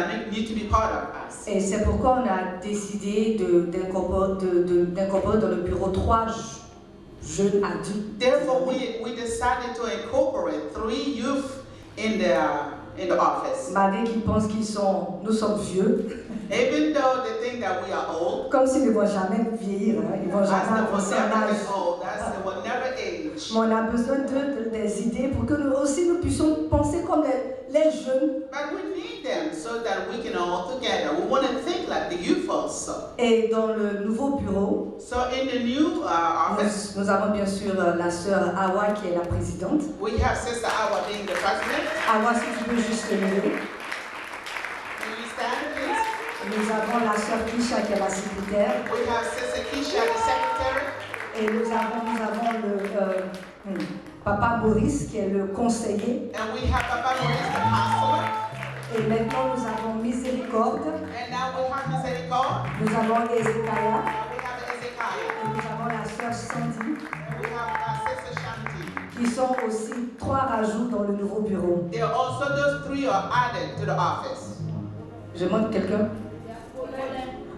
dynamic need to be part of us. Et c'est pourquoi on a décidé d'incorporer dans le bureau 3 jeunes adultes. Therefore, we decided to incorporate 3 youth in the office. Malgré qu'ils pensent nous sommes vieux. Even though they think that we are old, Comme s'ils ne vont jamais vieillir, hein. Ils vont jamais avancer en âge. they will never age. Mais on a besoin des idées pour que nous aussi nous puissions penser comme les jeunes. But we need them so that we can all together. We want to think like the youth also. Et dans le nouveau bureau, So in the new office, nous avons bien sûr la sœur Awa qui est la présidente. we have Sister Awa being the president. Awa, si tu peux juste te lever. Can you stand, please? Nous avons la sœur Kisha qui est la secrétaire. We have Sister Keisha, the secretary. Et nous avons le Papa Maurice qui est le conseiller. And we have Papa Maurice, the counselor. Et maintenant nous avons Miséricorde. And now we have Miséricorde. Nous avons Ezekiah. And we have Ezekiah. Et nous avons la sœur Sandy. And we have Sister Shanti. Qui sont aussi 3 rajouts dans le nouveau bureau. There are also those 3 are added to the office. Je montre quelqu'un.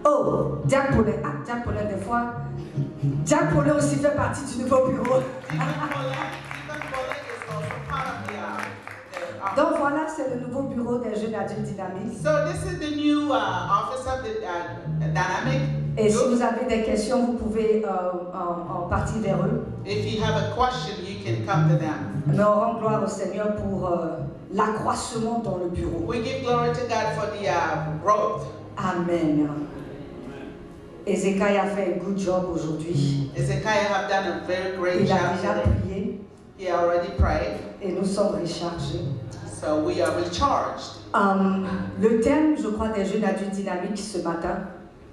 Oh, Jack Paulin. Ah, Jack Paulin, des fois. Jack Paulin aussi fait partie du nouveau bureau. Donc voilà, c'est le nouveau bureau des jeunes adultes dynamiques. So this is the new office of the dynamic. Et si vous avez des questions, vous pouvez en partir vers eux. If you have a question, you can come to them. Mais on rend gloire au Seigneur pour l'accroissement dans le bureau. We give glory to God for the growth. Amen. Ezekiel a fait un good job aujourd'hui. Ezekiel have done a very great Il a job déjà today. prié He already prayed. et nous sommes rechargés. So we are recharged. Le thème, je crois, des jeunes adultes dynamiques ce matin,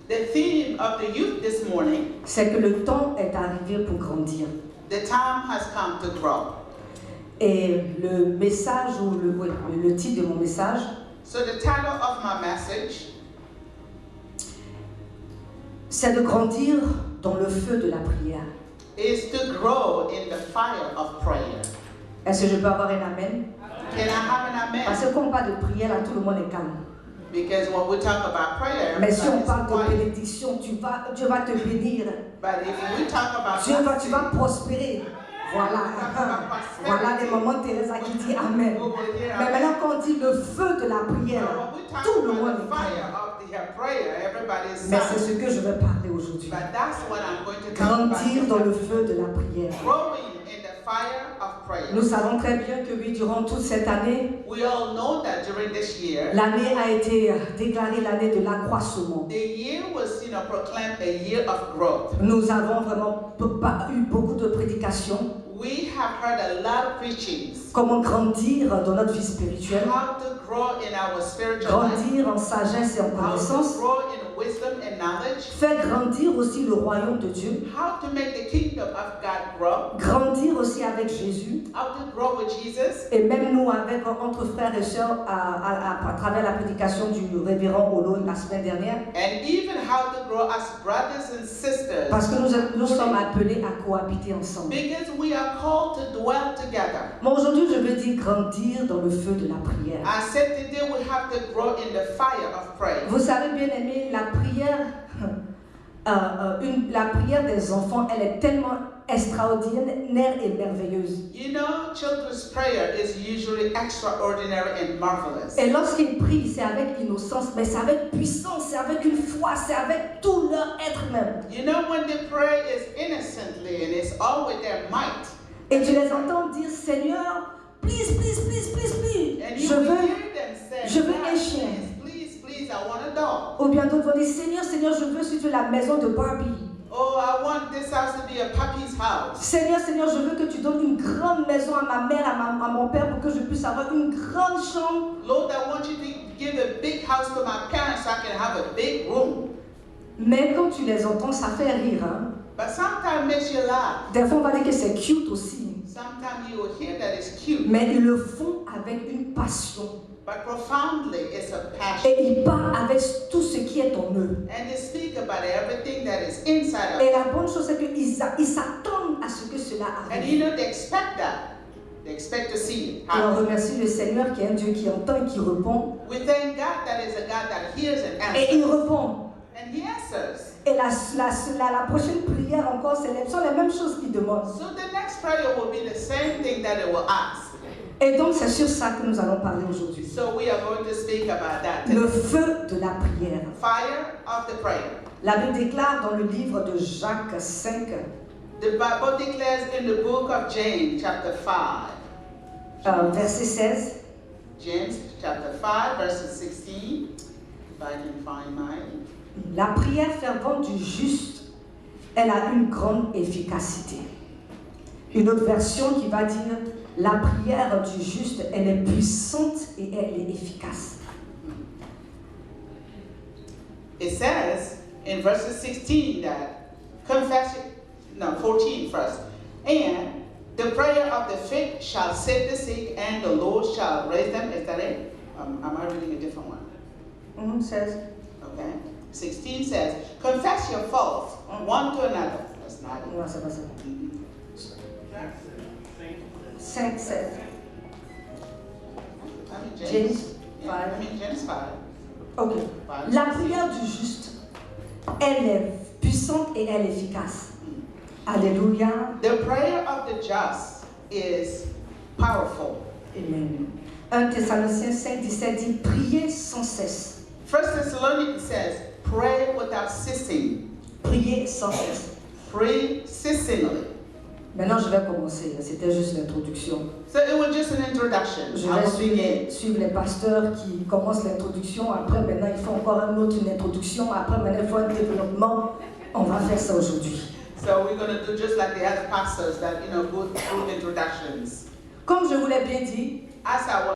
The theme of the youth this morning, c'est que le temps est arrivé pour grandir. the time has come to grow. Et le message, ou le titre de mon message, So the title of my message c'est de grandir dans le feu de la prière. is to grow in the fire of prayer. Est-ce que je peux avoir un amen? Can I have an Parce amen? que quand on parle de prière, là, tout le monde est calme. Because when we talk about prayer, Mais si on parle everybody's de quiet. bénédiction, Dieu va te bénir. But if we talk about Tu blessing, vas prospérer. Voilà. Voilà les moments de Thérèse qui dit Amen. we will hear Mais amen. maintenant, quand on dit le feu de la So prière, when we talk tout le about monde the est fire calme. of the prayer, everybody's Mais c'est silent. ce que je vais parler aujourd'hui. But that's what I'm going to talk Grandir dans about. le feu de la prière. Growing in the fire of prayer. Nous savons très bien que oui, durant toute cette année, We all know that during this year, l'année a été déclarée l'année de l'accroissement. the year was, proclaimed a year of growth. Nous avons vraiment eu beaucoup de prédications. We have heard a lot of preachings. Comment grandir dans notre vie spirituelle, How to grow in our spiritual life. grandir en sagesse et en How connaissance, to grow in wisdom and knowledge. faire grandir aussi le royaume de Dieu, How to make the kingdom of God grow. grandir aussi avec Jésus, How to grow with Jesus. et même nous avec entre frères et sœurs à travers la prédication du révérend Olo la semaine dernière, And even how to grow as brothers and sisters. parce que nous sommes appelés à cohabiter ensemble. Because we are called to dwell together. Moi aujourd'hui je veux dire grandir dans le feu de la prière. I said today we have to grow in the fire of prayer. Vous savez bien aimé, la prière, la prière des enfants, elle est tellement extraordinaire et merveilleuse. You know, children's prayer is usually extraordinary and marvelous. Et lorsqu'ils prient, c'est avec innocence, mais c'est avec puissance, c'est avec une foi, c'est avec tout leur être même. You know, when they pray is innocently and it's all with their might. Et tu les entends dire, Seigneur, please, please, please, please, please, And je you will veux, hear them say, je veux "God, un chien." please, I want a dog. Ou bien d'autres vont dire, Seigneur, Seigneur, je veux si tu veux la maison de Barbie. Oh, I want this house to be a puppy's house. Seigneur, Seigneur, je veux que tu donnes une grande maison à ma mère, à mon père, pour que je puisse avoir une grande chambre. Lord, I want you to give a big house to my parents so I can have a big room. Mais quand tu les entends, ça fait rire. Hein? But sometimes it makes you laugh. Des fois, on va dire que c'est cute aussi. Sometimes you will hear that it's cute. Mais ils le font avec une passion. But profoundly, it's a passion. Et ils parlent avec tout ce qui est en eux. And they speak about everything that is inside of Et them. la bonne chose, c'est qu'ils s'attendent à ce que cela And arrive. they expect that. They expect to see it Et on happen. remercie le Seigneur qui est un Dieu qui entend et qui répond. We thank God that is a God that hears and Et il answers. répond. And He answers. Et la prochaine prière encore, sont les mêmes choses qu'il demande. So the next prayer will be the same thing that it will ask. Et donc c'est sur ça que nous allons parler aujourd'hui. So we are going to speak about that. Le feu de la prière. Fire of the prayer. La Bible déclare dans le livre de Jacques 5, The Bible declares in the book of James, chapter 5. verset 16. James, chapter 5, verses 16. If I can find mine. La prière fervente du juste, elle a une grande efficacité. Une autre version qui va dire, la prière du juste, elle est puissante et elle est efficace. It says in verses 16 that 14 first. And the prayer of the faith shall save the sick, and the Lord shall raise them. Is that it? Am I reading a different one? 16. Okay. 16 says, confess your faults one to another. That's not it. Non, c'est pas ça. Mhm. 5, 7. I'm in James James. Yeah, 5. I'm in James 5. Ok. Five. La prière du juste, elle est puissante et elle est efficace. Alléluia. The prayer of the just is powerful. Amen. 1 Thessaloniciens 5, 17 dit, priez sans cesse. First Thessalonians says, pray without ceasing. Priez sans cesse. Pray ceasingly. Maintenant, je vais commencer. C'était juste l'introduction. So it was just an introduction. Je I vais will begin. suivre les pasteurs qui commencent l'introduction. Après, maintenant, il faut encore une introduction. Après, maintenant, il faut un développement. On va faire ça aujourd'hui. So we're going to do just like the other pastors that, go through introductions. Comme je vous l'ai bien dit, As I was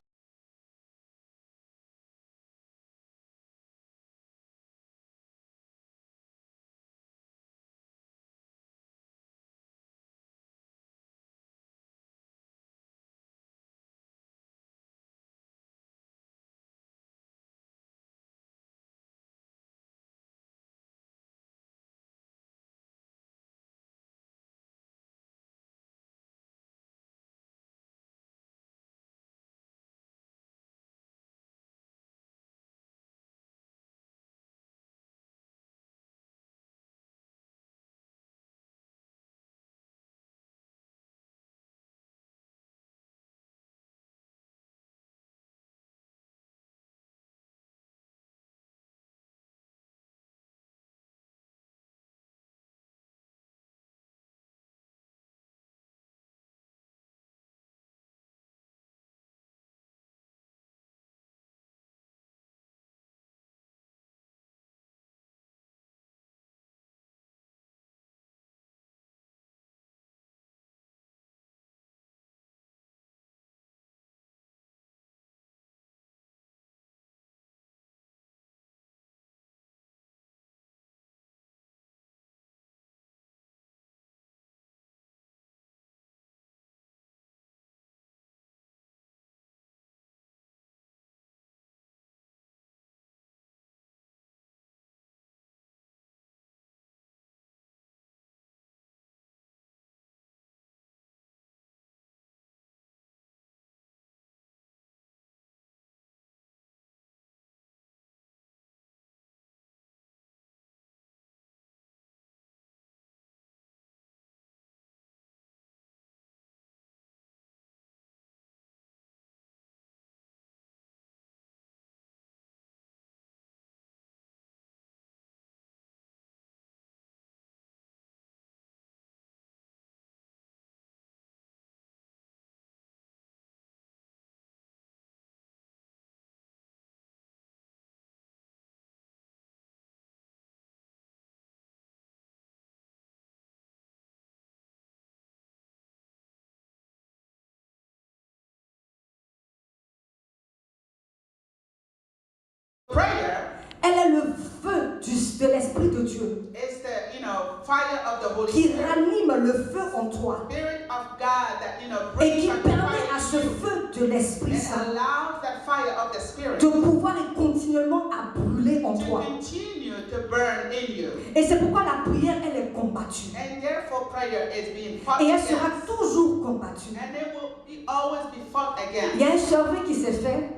prayer elle est le feu de l'Esprit de Dieu is the, fire of the Holy qui Spirit. ranime le feu en toi. Spirit of God that, et brings qui back the permet fire à ce in you feu de l'Esprit and Saint allows that fire of the Spirit de pouvoir et continuellement à brûler en to toi. continue to burn in you. Et c'est pourquoi la prière, elle est combattue. And therefore prayer is being fought Et elle against. sera toujours combattue. And it will always be fought Il y against. a un survey qui s'est fait.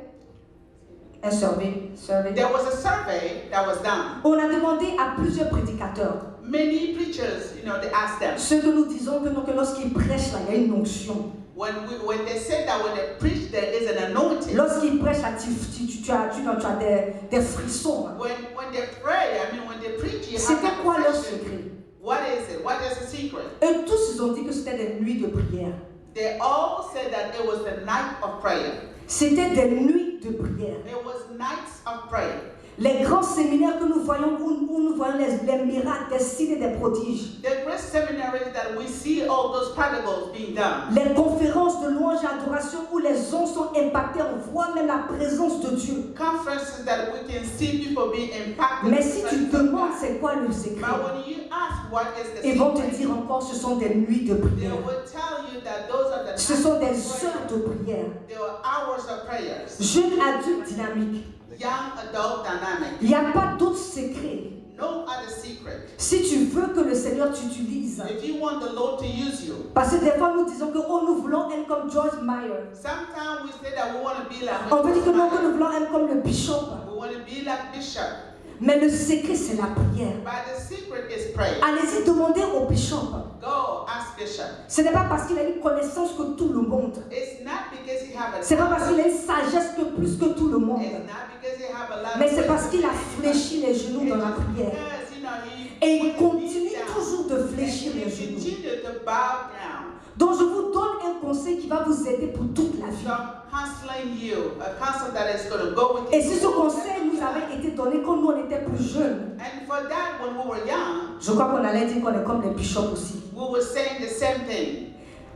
Un survey. There was a survey that was done. On a demandé à plusieurs prédicateurs. Many preachers, they asked them. Ceux que nous disons que lorsqu'ils prêchent, là, il y a une onction. When they said that when they preach, there is an anointing. Lorsqu'ils prêchent, là, tu as des frissons. When they pray, when they preach, you have C'était that quoi leur friction. secret? What is it? What is the secret? Eux tous, ils ont dit que c'était des nuits de prière. They all said that it was the night of prayer. C'était des nuits de prière. It was nights of prayer. Les grands séminaires que nous voyons, où nous voyons les miracles, des signes et des prodiges. The great seminaries that we see all those prodigals being done. Les conférences de louange et adoration où les gens sont impactés, on voit même la présence de Dieu. Conferences that we can see people being impacted. Mais si tu demandes c'est quoi le secret, But when you ask what is the ils vont te secret, dire encore ce sont des nuits de they prière. will tell you that those are the Ce nights sont of des prayer. heures de prière. There were hours of prayers. Jeunes adultes dynamiques. Young adult dynamic. Il n'y a pas d'autre secret. No other secret. Si tu veux que le Seigneur t'utilise, If you want the Lord to use you, parce que des fois nous disons que oh, nous voulons être comme George Meyer. sometimes we say that we want to be like On veut dire que non, que Bishop. nous voulons être comme le bishop. We want to be like Bishop. Mais le secret, c'est la prière. But the secret is prayer. Allez-y demander au bishop. Go ask Bishop. Ce n'est pas parce qu'il a une connaissance que tout le monde. It's not because he have a Ce n'est pas parce qu'il a une sagesse que plus que tout le monde. It's not because he have a lot Mais of c'est parce qu'il a wisdom. fléchi les genoux dans la It's prière. because, Et il when he continue kneels down, toujours de and fléchir he les genoux. continue to bow down. Donc je vous donne un conseil qui va vous aider pour toute la vie. So I'm counseling you, a counsel that is going to go with you. Et si ce conseil nous avait été donné quand nous on était plus jeunes, And for that, when we were young, je crois qu'on allait dire qu'on est comme les bishops aussi. we were saying the same thing.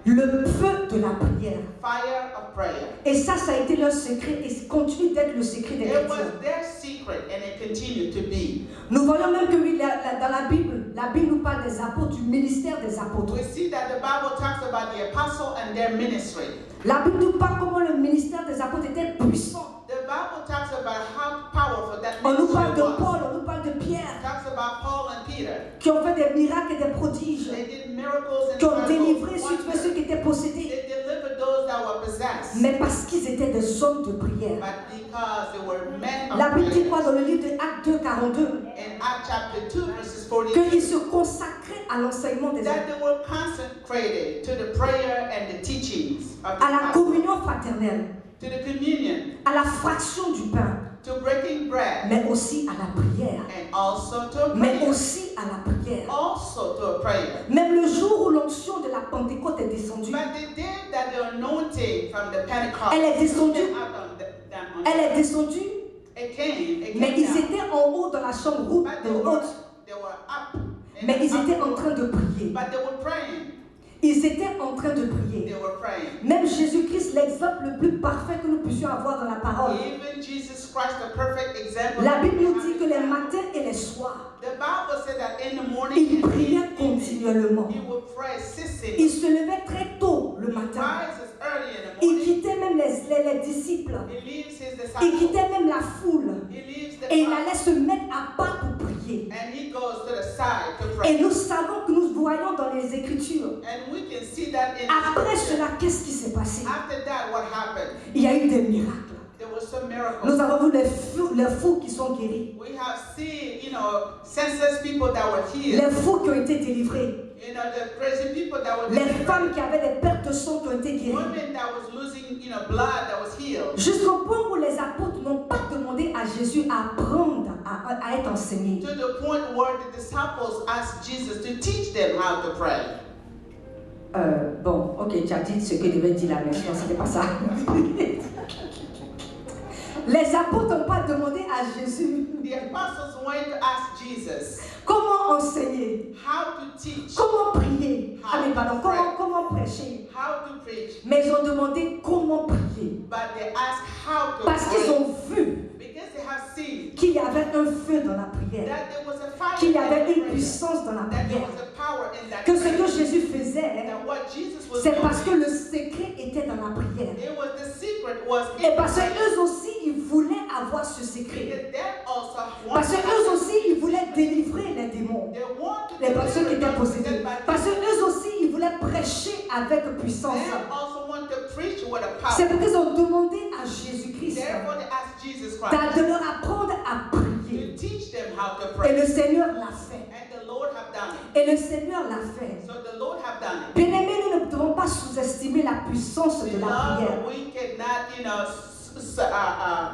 Le feu de la prière. Fire of prayer. Et ça a été leur secret et continue d'être le secret des It chrétiens. was their secret and it continued to be. Nous voyons même que oui, dans la Bible nous parle des apôtres, du ministère des apôtres. We see that the Bible talks about the apostle and their ministry. La Bible nous parle comment le ministère des apôtres était puissant. The Bible talks about how powerful that On nous ministry parle de was. Paul, on nous parle de It Pierre, talks about Paul and Peter. qui ont fait des miracles et des prodiges, They did miracles and qui ont délivré miracles, si tu veux, ceux qui étaient possédés. They delivered those that were possessed. Mais parce qu'ils étaient des hommes de prière. But because they were men La of Bible dit quoi prayer. dans le livre de Actes 2, 42? In Acts chapter 2, verses 42. Qu'ils se consacraient à l'enseignement des That apôtres, they were consecrated to the prayer and the teachings of the à la apostle, communion fraternelle, to the communion, à la fraction du pain, to breaking bread, mais aussi à la prière. and also to a Mais prayer. aussi à la prière. Also to a prayer. Même le jour où l'onction de la Pentecôte est descendue, But the day that the anointing from the Pentecost Elle est descendue. came out on elle est descendue, it came mais ils down. étaient en haut dans la chambre haute, But de haute, they were up. in mais the ils étaient upper en train de prier. But they were praying. Ils étaient en train de They prier. were praying. Même Jésus-Christ, l'exemple le plus parfait que nous puissions avoir dans la parole. Even Jesus Christ, the perfect example. La Bible nous of dit que les matins et les soirs, The Bible said that in the morning il and priait evening, continuellement. he would pray ceasing. Il se levait très tôt le He matin. rises early in the Il morning. quittait même les disciples. He leaves his Il disciples. quittait même la foule. He leaves the Et il crowd, allait se mettre à part pour prier. and he goes to the side to Et pray. nous savons que nous voyons dans les Écritures. And we can see that in Après Scripture. cela, qu'est-ce qui s'est passé? After that, what happened? Il y a eu des miracles. There were some miracles. Nous avons vu les fous qui sont guéris. We have seen, senseless people that were healed. Les fous qui ont été délivrés. The crazy people that were Les delivered. femmes qui avaient des pertes de sang qui ont été guéries. Women that was losing, blood that was healed. Jusqu'au point où les apôtres n'ont pas demandé à Jésus à apprendre à être enseigné. To the point where the disciples asked Jesus to teach them how to pray. Bon, ok, tu as dit ce que devait dire la nation, c'était pas ça. Les apôtres n'ont pas demandé à Jésus The apostles went to ask Jesus comment enseigner, how to teach, comment prier, comment prêcher. how to preach, Mais ils ont demandé comment prier. but they asked how to Parce qu'ils pray. ont vu Because they have seen qu'il y avait un feu dans la prière, that there was a fire qu'il y in avait the une prayer, puissance dans la that there prière, was a power in that que ce prayer. que Jésus faisait faisait, that what Jesus was c'est parce que doing, le secret était dans la prière. it was the secret was Et in parce prayer. qu'eux aussi, ils voulaient avoir ce secret. Because they also Parce wanted qu'eux aussi, ils voulaient délivrer les démons. they wanted Les personnes qui étaient deliver those possédées. possessed by Parce demons. qu'eux aussi, ils voulaient prêcher avec puissance. They also want to preach with a C'est power. pour qu'ils ont demandé à Jésus-Christ Therefore, they asked Jesus Christ de leur apprendre à prier. to teach them how to Et pray. le Seigneur l'a fait. And the Lord have done it. Et le Seigneur l'a fait. So the Lord have done it. Bien-aimés, nous ne devons pas sous-estimer la puissance de la prière. Beloved, we cannot,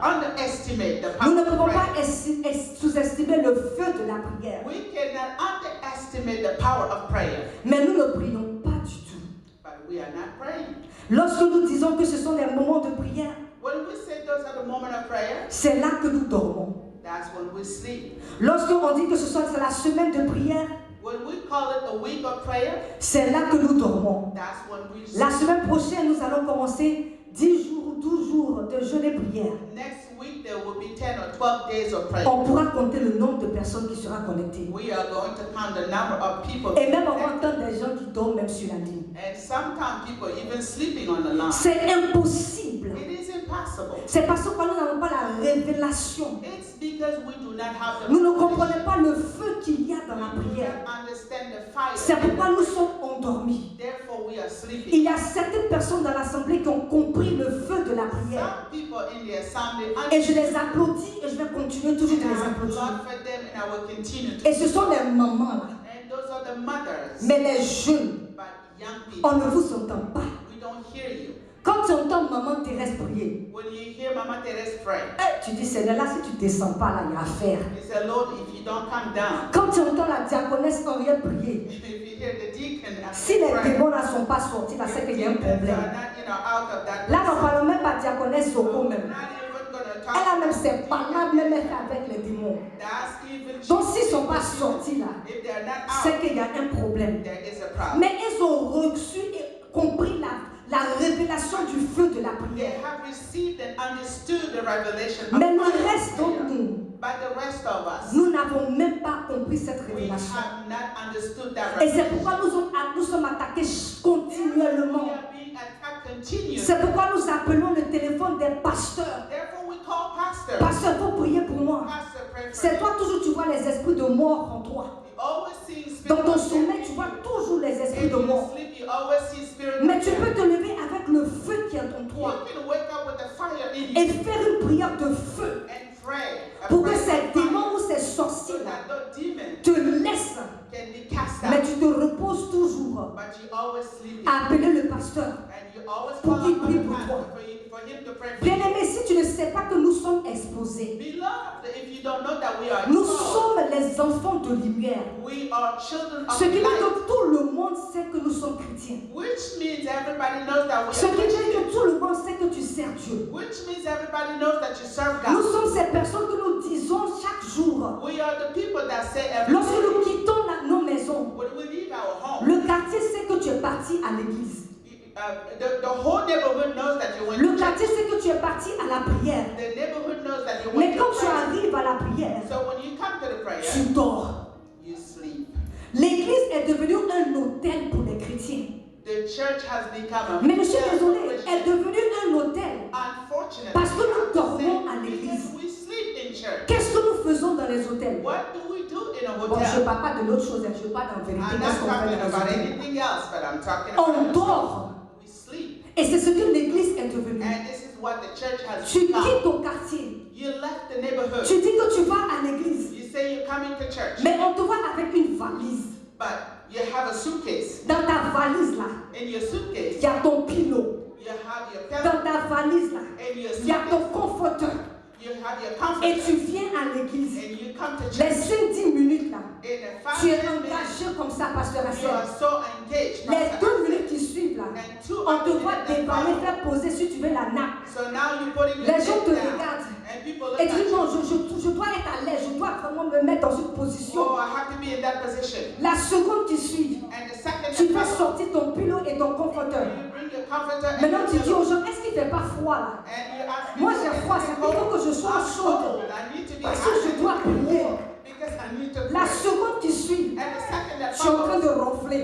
underestimate the Nous power ne of pouvons pas prayer. sous-estimer le feu de la prière. We cannot underestimate the power of prayer. Mais nous ne prions pas du tout. But we are not praying. Lorsque nous disons que ce sont des moments de prière, When we say those are the moments of prayer, c'est là que nous dormons. that's when we sleep. Lorsque on dit que ce soit la semaine de prière, When we call it a week of prayer, c'est là que nous dormons. that's when we La sleep. semaine prochaine, nous allons commencer 10 jours, 12 jours de jeûne et prière. Next week there will be 10 or 12 days of prayer. On pourra compter le nombre de personnes qui seront connectées. We are going to count the number of people. Et même on va entendre des gens qui dorment même sur la ligne. And sometimes people even sleeping on the line. C'est impossible. It is impossible. C'est parce que quand nous n'avons pas la révélation, It's because we do not have the nous ne comprenons pas le feu qu'il y a dans la we do prière. not understand the fire. C'est pourquoi nous sommes endormis. Therefore we are sleeping. Il y a certaines personnes dans l'assemblée qui ont compris le feu de la prière. Some people in the assembly Et je les applaudis et je vais continuer toujours de les and I applaudir. applaud for them and I will continue to. Et ce sont les mamans là. And those are the mothers. Mais les jeunes, But young people, on ne vous entend pas. we don't hear you. Quand tu entends maman Thérèse prier, When you hear Mama Teresa pray, tu dis Seigneur, là si tu ne descends pas, là il y a affaire. you say, Lord, if you don't come down, Quand tu entends la diaconesse Henriette prier, if you hear the deacon si les pray, démons ne sont pas sortis, là c'est qu'il y a un if demons problème. are not, out of that Là, on ne person, parle même pas de diaconesse Soko même. not even gonna talk Elle a même to ses the palabres, deacon. même elle fait avec les démons. That's even Donc s'ils ne sont pas sortis là, if they're not c'est out, qu'il y a un problème. there is a problem. Mais ils ont reçu et compris la révélation du feu de la They prière. have received and understood the revelation of Mais le fire reste d'entre prayer. nous, But the rest of us, nous n'avons même pas compris cette we révélation. have not understood that Et c'est revelation. pourquoi nous sommes attaqués We continuellement. are being attacked continuously. C'est pourquoi nous appelons le téléphone des pasteurs. Therefore, we call pastor. Pasteur, faut prier pour moi. Pastor, pray for C'est me. toi toujours, tu vois les esprits de mort en toi. You always see spirit Dans ton of sommeil, death tu in vois you. toujours les esprits In de your mort. sleep, you always see spirit Mais of tu peux death. te lever avec le feu qui est en You toi can wake up with the fire in et you faire une prière de feu and pray. A pour que prayer ces of fire, démons ou ces so sorciers-là that the demon te laissent. can be cast Mais out. tu te reposes toujours But you always sleep. à appeler le pasteur. And you always Pour call qu'il upon prie the pour pastor toi. for him to pray for Bien you. aimé, si tu ne sais pas que nous sommes exposés, Beloved, if you don't know that we are nous exposed, sommes les enfants de lumière. we are children of Ce qui veut dire light, que tout le monde sait que nous sommes chrétiens. which means everybody knows that we Ce are qui veut dire Christians, que tout le monde sait que tu sers Dieu. which means everybody knows that you serve Nous God. sommes ces personnes que nous disons chaque jour. We are the people that say every Lorsque nous day, quittons nos maisons, when we leave our home, le quartier sait que tu es parti à l'église. the whole neighborhood knows that you went Le to church. quartier sait que tu es parti à la prière. The neighborhood knows that you Mais went quand to tu prayer. arrives à la prière, So when you come to the prayer, tu dors. you sleep. L'église est devenue un hôtel pour les chrétiens. The church has become a Mais je suis hotel désolée, for elle est Christians. devenue un hôtel. Unfortunately, Parce que nous I have to dormons say, à l'église. because we sleep in church. Qu'est-ce que nous faisons dans les hôtels? What do we do in a Bon, je ne hotel? parle pas de l'autre chose, je parle en vérité. I'm Qu'est-ce not qu'on fait talking dans les about hôtels? anything else, but I'm talking On about dort. we sleep. Et c'est ce que l'église est devenue. And this is what the church has Tu become. quittes ton quartier. You left the neighborhood. Tu dis que tu vas à l'église. You say you're coming to church, Mais on te voit avec une valise. but you have a suitcase. Dans ta valise là, In your il suitcase, y a ton pilot. you have your Dans pillow. ta valise là, In your il y a ton suitcase, conforteur. you have your Et tu comforter. viens à l'église. And you come to Les church. 5-10 minutes là, In the tu es 5 minutes, engagé comme ça, pasteur you Hassan. are so engaged. Les Pastor 2 Hassan. minutes qui suivent là, And 2 on te other voit minutes that déballer, follow. faire poser si tu veux la nappe. So now you're putting your Les gens te head down. regardent. And people look Et at tu dis non, you. je dois être à l'aise, je dois vraiment me mettre dans une position. Oh, I have to be in that position. La seconde qui suit, And the second tu that fais follows, sortir ton pilot et ton conforteur. you bring your comforter and Maintenant tu your dis aux pillow. gens, est-ce qu'il ne fait pas froid là? And you ask Moi people, j'ai "Is froid, it ça veut dire que je sois I'm chaude. cold. I need to be Parce que je hot. dois prier. Because I need to La pray." seconde qui suit, And the second that je suis en train follows, de ronfler.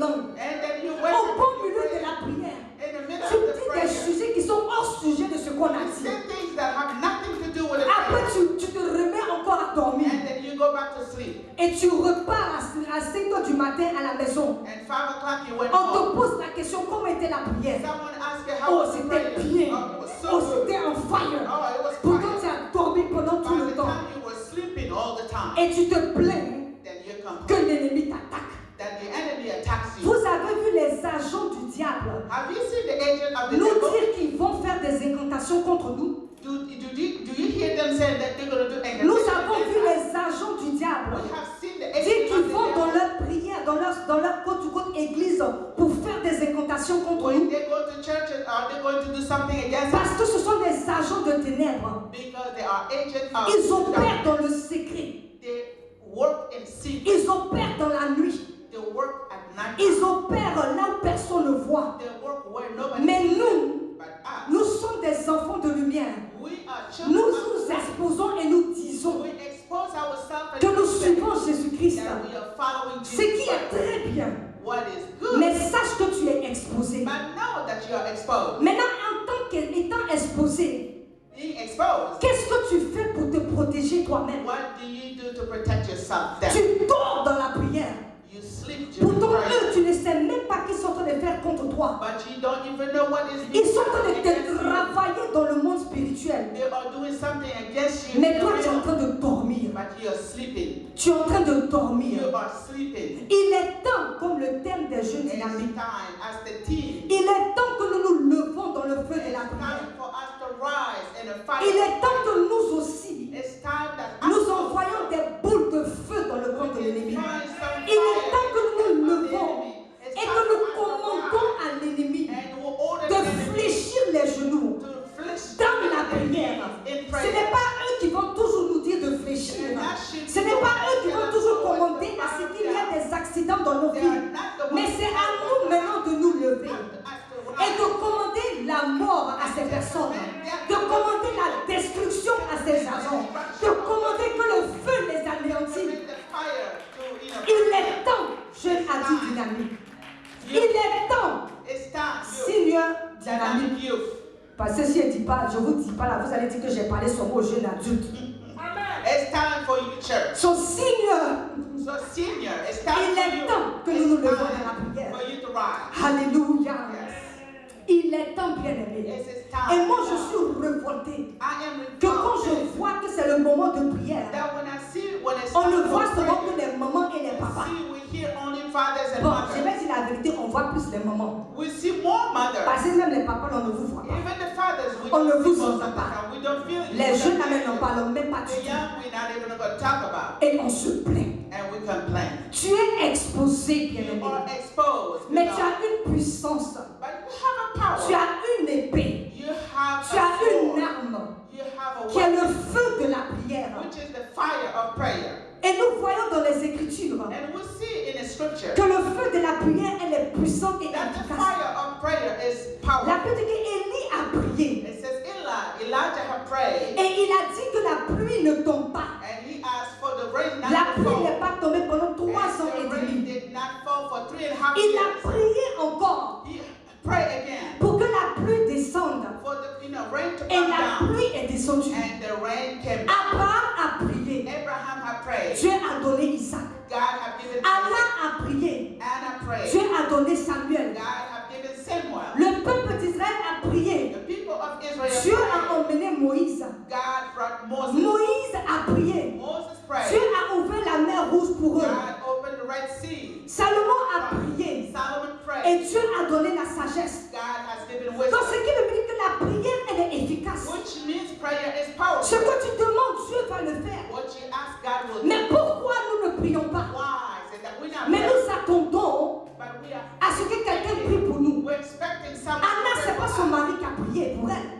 langue. And then you Au wait beau and you milieu de pray. la prière, In the middle tu of the dis des prayer, sujets qui sont hors sujet de ce qu'on a you dit. say things that have nothing to do with the Après, prayer. tu te remets encore à dormir. And then you go back to sleep. Et tu repars à 5h du matin à la maison. And 5 o'clock you went On te home. pose la question, comment était la prière? Someone asked you how Oh, was the c'était prayer. bien. Oh, it was Oh, so good. c'était en fire. Oh, it was Pourtant, tu fire. as dormi pendant tout By le the temps. time you were sleeping all the time, Et tu te plains then you que complain l'ennemi t'attaque. that the enemy attacks you. Vous avez vu les agents du diable Have you seen the agent of the nous devil? dire qu'ils vont faire des incantations contre nous? Do you hear them saying that they're going to do Nous incantations avons vu against us? les agents du diable We have seen the dire agent qu'ils of the vont dans devil. leur prière, dans leur côte-to-côte église pour faire des incantations contre When nous. they go to church, are they going to do something against us? Parce que ce sont des agents de ténèbres. Because they are agents of Ils opèrent darkness. dans le secret. They work in secret. Ils opèrent dans la nuit. They work at night. Ils opèrent là où personne ne voit. They work where nobody Mais sees them. nous, But us, nous sommes des enfants de lumière. we are Nous children nous of light. exposons et nous disons We expose ourselves que and nous say suivons Jésus-Christ. that we are following Ce qui Jesus est Christ. très bien. What is good. Mais sache que tu es exposé. But know that you are exposed. Maintenant, en tant qu'étant exposé, Being exposed. qu'est-ce que tu fais pour te protéger toi-même? What do you do to protect yourself then? Tu dors dans la prière. You sleep during Pourtant, prayer. eux, tu ne sais même pas qu'ils sont en train de faire contre toi. But you don't even know what is Ils sont en train happening de against te you. travailler dans le monde spirituel. They are doing something against you. Mais in toi, the tu es en real. train de dormir. But you are sleeping. Tu es en train de dormir. You are sleeping. Il est temps, comme le thème des jeux It's dynamiques, time as the team. il est temps que nous nous levons dans le feu de It's la prière. time for us to rise in a fire. Il est temps que nous aussi, It's time that nous us envoyons des boules de feu dans le camp de l'ennemi. find some Il est temps que nous fire nous in the levons enemy. It's et time que nous for us to commandons rise à l'ennemi and we'll order de the enemy fléchir les genoux to flesh dans la their prière. knees in Ce prayer. n'est pas eux qui vont toujours nous dire de fléchir. Ce n'est pas eux qui vont toujours commander à ce qu'il y ait des accidents dans nos They are vies. not the Mais ones c'est who à nous maintenant de nous lever et and de commander la mort à ces personnes, de commander la destruction à ces agents, de commander que le feu les anéantisse. Il est temps, jeune adulte dynamique. Il est temps, It's time, Seigneur dynamic dynamique. youth. Parce que si je ne dis pas, je ne vous dis pas là, vous allez dire que j'ai parlé seulement aux jeunes adultes. It's time for you, church. Son Seigneur, So, senior, it's time il for est you. temps que nous nous It's levons dans la time prière. for you to rise. Alléluia. Yes. Il est temps, bien-aimé. Yes, it's time. Et moi, je suis révoltée I am que quand je revolted vois que c'est le moment de prière, that when it's on ne time voit for seulement que prayer, les mamans et les papas. see, we hear only fathers and Bon, je vais mothers. dire la vérité, on voit plus les mamans. We see more mothers. Parce que même les papas, on ne vous voit pas. Even the fathers, we On ne don't vous see most entend of pas. the time. We don't feel it. Les We jeunes don't n'en feel it. parlent même pas The du tout. young, we're not even going to talk about. Et on se plaint. And we complain. Tu es exposé, You bien-aimé. are exposed. Mais you tu know. as une puissance. But you have a power. Tu as une épée. You have Tu a as sword. une arme You have a qui est weapon, le feu de la prière. which is the fire of prayer. Et nous voyons dans les Écritures And we see in the scripture que le feu de la prière, elle est puissante et that the efficace. fire of prayer is La powerful. Bible dit qu'Élie a prié. It says Elijah had prayed, Et il a dit que la pluie ne tombe pas. and he asked for the rain not La to pluie fall. n'est pas tombée pendant 3 ans And et the rain demi. did not fall for 3.5 Il a years. prié encore He prayed again pour que la pluie descende. for the rain to Et come la down. pluie est descendue. And the rain came down. Abraham a prié. Abraham had prayed. Dieu a donné Isaac. God had given Allah Isaac. a prié. Anna prayed. Dieu a donné Samuel. God had given Samuel. Le peuple d'Israël a prié. The people of Israel Dieu a prayed. emmené Moïse. God brought Moses. Moïse a prié. Moses Dieu prayed. a ouvert la mer rouge pour eux. God opened the Red Sea. Salomon a prié. Solomon Et prayed. Dieu a donné la sagesse. God has given Donc wisdom. ce qui veut dire que la prière, elle est efficace. Which means prayer is Ce powerful. que tu demandes, Dieu va le faire. What you ask, God will do. Mais pourquoi nous ne prions pas? Why? Is it that we're not Mais praying, nous attendons but we are à ce que quelqu'un prie pour nous. we're expecting someone Anna, to ce n'est pray pas for son us. mari qui a prié pour elle.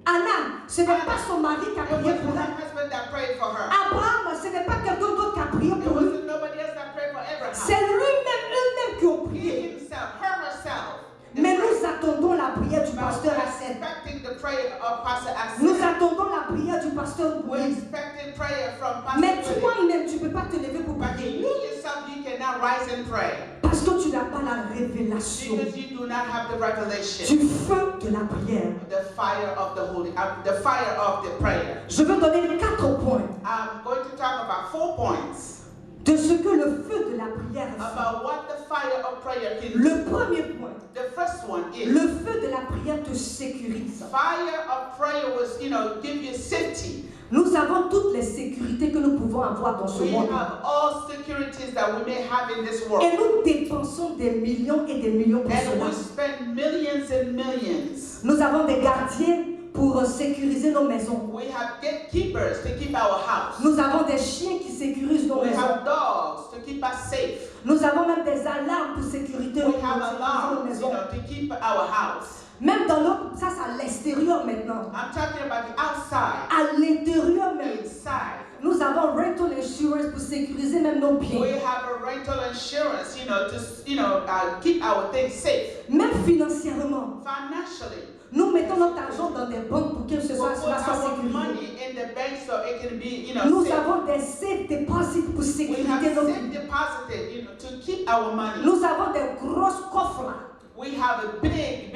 Anna, ce n'est pas son mari qui a It prié wasn't pour her elle. husband that prayed for her. Abraham, ce n'est pas quelqu'un d'autre qui a prié It pour lui. wasn't nobody else that prayed for C'est Abraham. lui-même, eux-mêmes qui ont He prié. himself, her herself. Mais nous attendons la prière du But pasteur we're Hassan. expecting the prayer of Pastor Nous Aslan. attendons la prière du pasteur We're Moïse. expecting prayer from Mais Pastor Willie. toi-même, tu ne peux pas te lever pour But prier. you yourself, you cannot rise and pray. Parce que que tu n'as pas la révélation Because you do not have the revelation. du feu de la prière. The fire of the fire of the prayer. Je veux donner 4 points I'm going to talk about 4 points de ce que le feu de la prière fait. about what the fire of prayer can do. Le premier point, The first one is le feu de la prière te sécurise. fire of prayer was, give you safety. Nous avons toutes les sécurités que nous pouvons avoir dans ce We monde. have all securities that we may have in this world. Et nous dépensons des millions et des millions pour And cela. we spend millions and millions. Nous avons des gardiens pour sécuriser nos maisons. We have gatekeepers to keep our house. Nous avons des chiens qui sécurisent nos We maisons. have dogs to keep us safe. Nous avons même des alarmes pour sécuriser We nos have alarms, maisons. to keep our house. Même dans notre... Ça, c'est à l'extérieur maintenant. I'm talking about the outside. À l'intérieur même. Inside. Nous avons rental insurance pour sécuriser même nos biens. We have a rental insurance, to keep our things safe. Même financièrement. Financially, Nous mettons notre argent dans des banques pour que ce we soit, put cela soit our sécurisé. money in the bank so it can be, Nous safe. avons des safe deposits pour We have sécuriser nos safe biens. deposited, to keep our money. Nous avons des grosses coffres là. We have a big,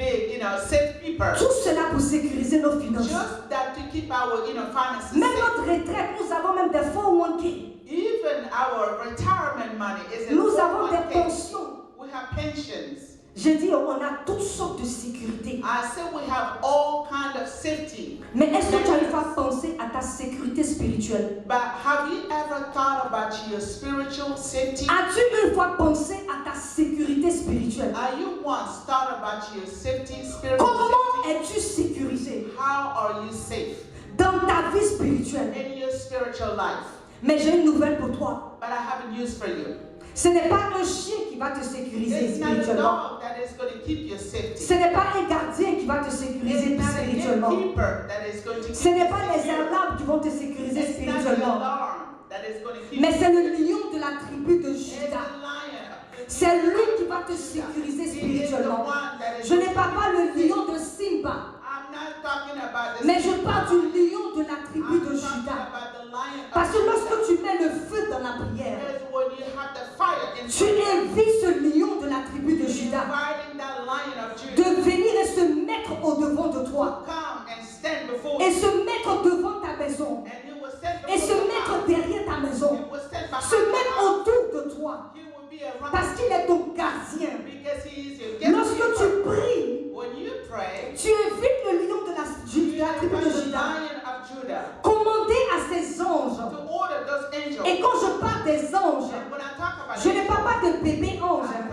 safe keeper. Tout cela pour sécuriser nos finances. Just that to keep our, finances Même safe. notre retraite, nous avons même des 401k. Even our retirement money is in Nous avons des 401k. pensions. We have pensions. Je dis, on a toutes sortes de sécurité. I said we have all kind of safety. Mais est-ce que tu as une fois pensé à ta sécurité spirituelle? But have you ever thought about your spiritual safety? As-tu une fois pensé à ta sécurité spirituelle? Are you once thought about your safety, spiritual Comment safety? es-tu sécurisé How are you safe dans ta vie spirituelle? in your spiritual life? Mais j'ai une nouvelle pour toi. But I have a news for you. Ce n'est pas un chien qui va te sécuriser It's not a spirituellement. dog that is going to keep you safety. Ce n'est pas un gardien qui va te sécuriser It's not a spirituellement. gatekeeper that is going to keep Ce you n'est pas les secure. alarmes qui vont te sécuriser It's not the spirituellement. alarm that is going to keep Mais you c'est le secure. lion de la tribu de It's the Juda. lion of the C'est tribe lui of qui va te Judah. sécuriser He is the spirituellement. one that is Je n'ai going pas to parlé keep le you lion safe. de Simba, I'm not talking about the mais je Simba. parle du lion de la tribu I'm de talking Juda. about the lion of Parce que Judah. lorsque tu mets le feu dans la prière, Because when you have the fire in tu invites ce lion de la tribu de Juda inviting that lion of de Judah venir et se mettre au devant de toi come and stand before et you. se mettre devant ta maison And he will stand et se before your mettre house. derrière ta maison, He will stand behind se your mettre house. autour de toi He will be around parce qu'il est ton gardien. because he is your Lorsque tu gatekeeper. pries, When you pray, tu invites le lion de la you tribu de invite the Juda. lion of Judah Commandez à ses anges. to order those angels. Et quand je parle des anges, And when I talk about je ne parle pas de bébés anges. I'm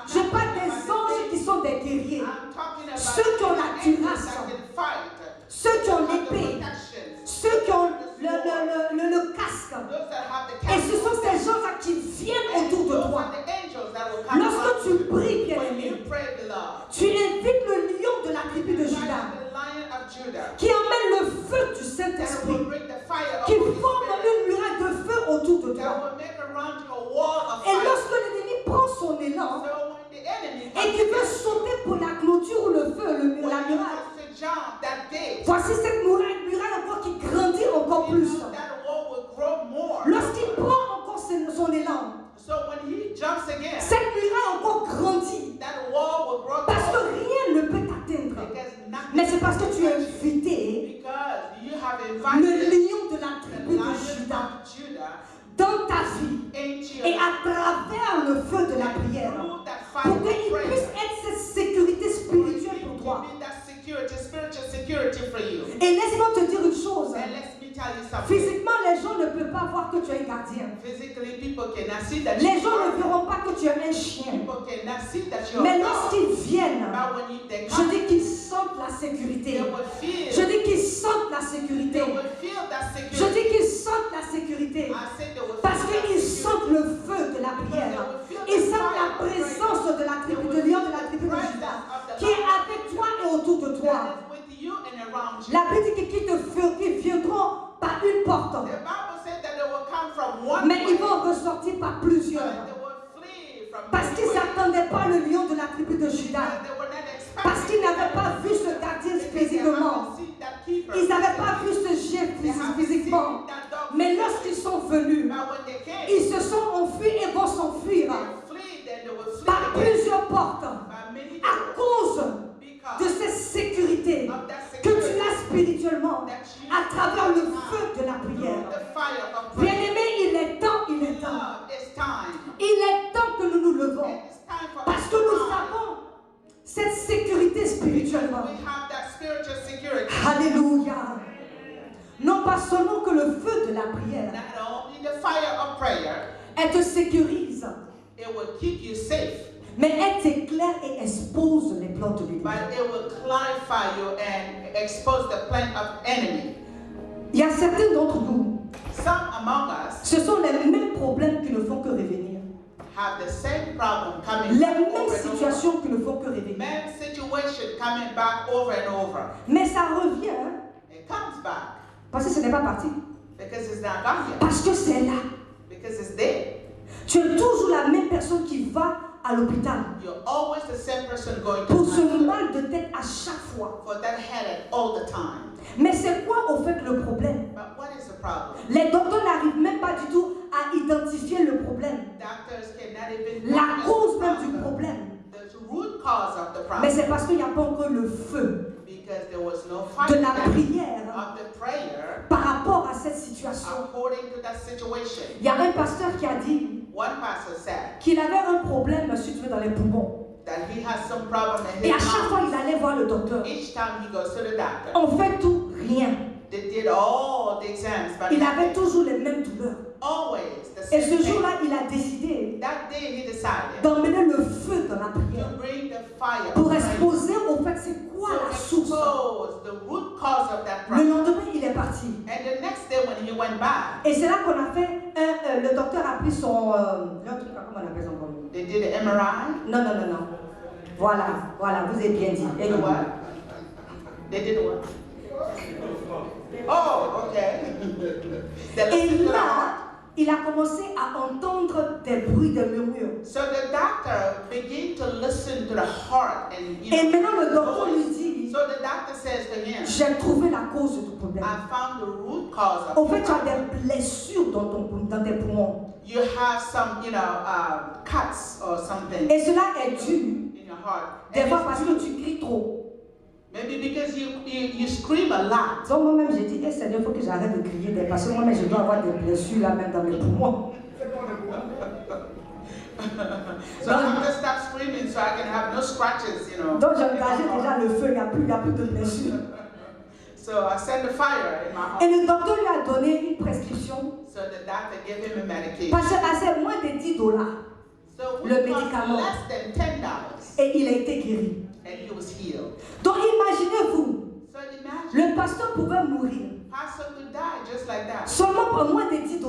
Je not parle talking des about anges qui sont des guerriers. I'm talking about Ceux qui ont la angels cuirasse. that can fight. Ceux qui ont Have the l'épée. protection. Ceux qui ont le casque. Those that have the Et ce castle. sont ces gens-là qui viennent And autour de those toi. are the angels that will come Lorsque around tu you. pries, When bien-aimé, you pray, beloved, tu invites le lion de la tribu de invite Juda the lion of Judah qui emmène le feu du that Saint-Esprit, will bring the fire of qui Holy forme Spirit, une muraille de feu autour de that toi. will make around you a wall of Et fire. lorsque l'ennemi prend son élan So when the enemy et qu'il veut sauter pour la clôture ou le feu, when la he muraille, wants to jump that gate, voici cette muraille encore qui grandit encore you plus. know that wall will grow more. Lorsqu'il prend encore son élan, So when he jumps again, cette muraille encore grandit. that wall will grow Parce que more. rien ne peut t'atteindre. Because nothing Mais c'est parce que tu es can touch you. invité Because you have le invited lion de la the tribu de lion Juda of Judah dans ta vie into your et life. à travers le feu de la prière Through that pour fire qu'il of puisse prayer. être cette sécurité spirituelle pour toi. Give me that security, spiritual security for you. Et laisse-moi te dire une chose. And let me tell you something. Physiquement, les gens ne peuvent pas voir que tu es un gardien. Physically, people cannot see that Les you gens ne are. verront pas que tu es un chien. People cannot see that you're Mais a dog. lorsqu'ils viennent, But when they je come, dis qu'ils sentent la sécurité. they will feel. Je dis qu'ils sentent la sécurité. They will feel that Je security. dis qu'ils sentent la sécurité. I said they will Parce feel that qu'ils security. sentent le feu de la prière. Ils sentent la présence de la tribu de lion de la tribu de Juda qui est avec toi et autour de toi. That is with you and around you. La Bible dit qu'ils te qui viendront par une porte, The Bible said that they will come from one mais ils way, vont ressortir par but plusieurs. they will flee from Parce many qu'ils ways. n'attendaient pas le lion de la tribu de Juda. They were not expecting Parce qu'ils n'avaient pas vu ce that. gardien Because they physiquement. haven't seen that keeper. Ils n'avaient pas vu ce chien They haven't physiquement. seen that dog Mais physically. lorsqu'ils sont venus, But when they came, ils se sont enfuis et vont s'enfuir they fled and they will flee par portes by many à doors cause because de cette sécurité of that que tu security as spirituellement that you à travers le have feu de la through prière. the fire of prayer. Bien-aimé, il est temps, il est temps. Love, it's time. Il est temps que nous nous levons. And it's time for Parce us que to nous rise. avons cette sécurité spirituellement. We have that spiritual security. Alléluia. Non pas seulement que le feu de la prière, Not only the fire of prayer, elle te sécurise, it will keep you safe, mais elle t'éclaire et expose les plans de l'ennemi. but it will clarify you and expose the plan of enemy. Il y a certains d'entre nous, Some among us ce sont les mêmes problèmes qui ne font que revenir. have the same problem coming Les back mêmes over and over. situations qui ne font que revenir. Same situation coming back over and over. Mais ça revient hein, It comes back parce que ce n'est pas parti. because it's not gone yet. Parce que c'est là. Because it's there. Tu es toujours la même personne qui va à l'hôpital You're always the same person going to pour ce hospital mal de tête à chaque fois. for that headache all the time. Mais c'est quoi au fait le problème? But what is the problem? Les docteurs n'arrivent même pas du tout à identifier le problème, Doctors cannot even la diagnose cause the même du problem. problème. The root cause of the Mais problem. c'est parce qu'il n'y a pas encore le feu Because there was no de fire la there prière of the prayer par rapport à cette situation. according to that situation. Il y a un pasteur qui a dit One pastor said qu'il avait un problème, si tu veux, dans les poumons. that he has some problem in Et à his chaque fois, lungs. il allait voir le docteur. Each time he goes to the doctor, On fait tout, rien. they did all the exams, but Il avait nothing. toujours les mêmes douleurs. Always the Et same ce thing. jour-là, il a décidé That day he decided d'emmener le feu dans la prière to bring the fire pour of prayer exposer au fait c'est quoi to la source. expose the root cause of that Le problem. lendemain, il est parti. And the next day when he went back, Et c'est là qu'on a fait, le docteur a pris son, comment on appelle son nom? they did an MRI. Non, non, non, non. Voilà, voilà, vous avez bien dit. They did what? They did what? Oh, okay. They Et listened to the là, heart. il a commencé à entendre des bruits de murmures. So the doctor began to listen to the heart and Et maintenant, le docteur lui voice. dit, So the doctor says to him, j'ai trouvé la cause du problème. I found the root cause of Au fait, it. tu as des blessures dans tes poumons. You have some, cuts or something Et cela est dû, in your heart. des And fois it's parce que tu cries trop. maybe because you scream a lot. Donc moi-même, j'ai dit, Seigneur, il faut que j'arrête de crier parce que moi-même, je dois avoir des blessures là même dans mes poumons. So I'm gonna stop screaming so I can have no scratches, Donc j'ai engagé déjà le feu, il n'y a plus de blessures. So I sent the fire in my Et home. le docteur lui a donné une prescription. So the doctor gave him a medication. Parce que c'est moins de $10. So le it cost médicament. less than $10, Et il a été guéri. and he was healed. Donc imaginez-vous, So imagine, le pasteur pouvait mourir pastor could die just like that. seulement pour moins de $10.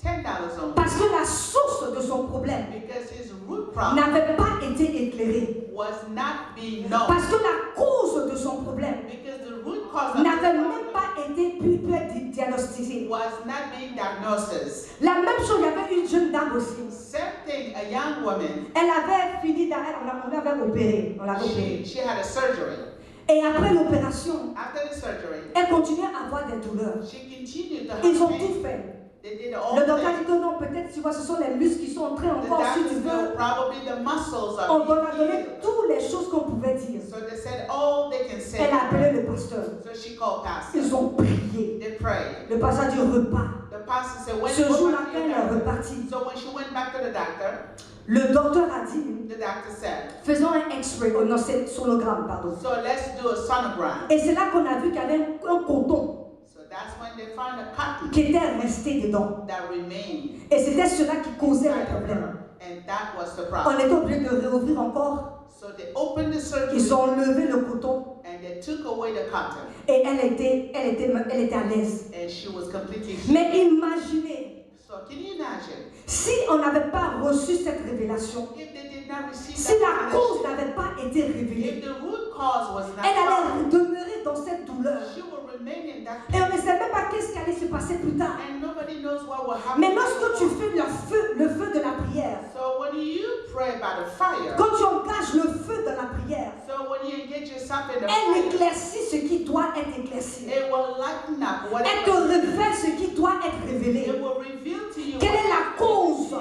$10 only. Parce que la source de son problème Because his root problem n'avait pas été éclairée. was not being known. Parce que la cause de son problème Because the root cause of n'avait the même problem pas été pu être diagnostiquée. was not being diagnosed. La même chose, il y avait une jeune dame aussi. Same thing, a young woman, Elle avait fini, on l'avait opérée. On l'avait opérée. she had a surgery. Et après l'opération, After the surgery, elle continuait à avoir des douleurs. she continued to have Ils ont pain. tout fait. They did all Le docteur a dit things. que non, peut-être, tu vois, ce sont les muscles qui sont en train The encore, si doctors tu know veux. probably the muscles On are a being donné healed. toutes les choses qu'on pouvait dire. So they said all they can say. Elle a appelé le pasteur. So she called pastor. Ils ont prié. They prayed. Le pasteur a dit repas. The pastor said, when Ce you go jour-là, back to quand your elle est doctor. repartie, So when she went back to the doctor, le docteur a dit, the doctor said, faisons un X-ray, oh non, c'est sonogramme, pardon. so let's do a sonogram. Et c'est là qu'on a vu qu'il y avait un coton So that's when they found a cotton qui était resté dedans. that remained Et c'était cela qui causait le inside of problème. her. And that was the On problem. était obligé de réouvrir encore. So they opened the surgery Ils ont enlevé le coton and they took away the cotton. et elle était à l'aise. And she was completely healed. Mais imaginez, So can you imagine si on n'avait pas reçu cette révélation, if they did not receive si la that cause revelation, n'avait pas été révélée, if the root cause was not elle allait found, demeurer dans cette douleur. she will remain in that Et on pain. ne sait même pas qu'est-ce qui allait se passer plus tard. And nobody knows what will happen. Mais lorsque tu fais le feu de la prière, So when you pray by the fire, quand tu engages le feu de la prière, so when you engage yourself in the elle fire, éclaircit ce qui doit être éclairci. it will lighten up what Elle te révèle ce qui doit être révélé. it will reveal to you Quelle est la cause?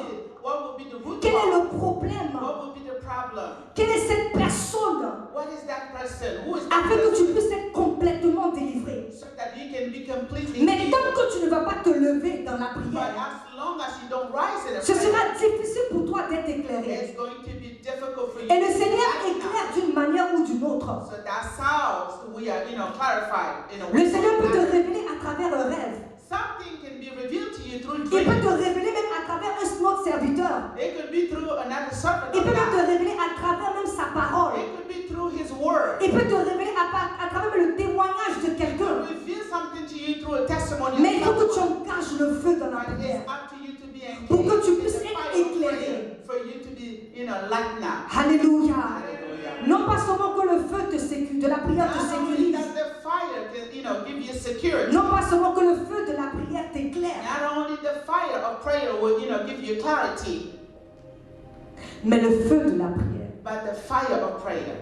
what will be the root Quel est cause, le problème? what will be the problem, person who is afin que tu person, puisses être complètement délivré. so that you can be completely Mais healed. tant que tu ne vas pas te lever dans la But prière, as long as you don't rise in a ce prayer, sera difficile pour toi d'être éclairé. it's going to be difficult for you. Et le to Seigneur light éclaire up. d'une manière ou d'une autre. So that's how we are, clarified in a Le way. Seigneur peut te révéler à travers un rêve. Something can be revealed to you through Il peut te dreams. révéler même à travers un autre serviteur. It could be through another servant Il of peut même te God. révéler à travers même sa parole. It could be through His word. Il peut te révéler à travers même le témoignage de It quelqu'un. could reveal something to you through a testimony. Mais il of faut que tu someone. engages le feu dans la But prière. it's up to you to be engaged Pour que tu in puisses the être fire of éclairé. prayer, for you to be, lightened up. Alléluia. Hallelujah. Non pas seulement que le feu te sécurise, de la prière te Not only sécurise. does the fire can, give you security. Non pas seulement que le feu de la prière t'éclaire. Not only the fire of prayer will, give you clarity, Mais le feu de la prière but the fire of prayer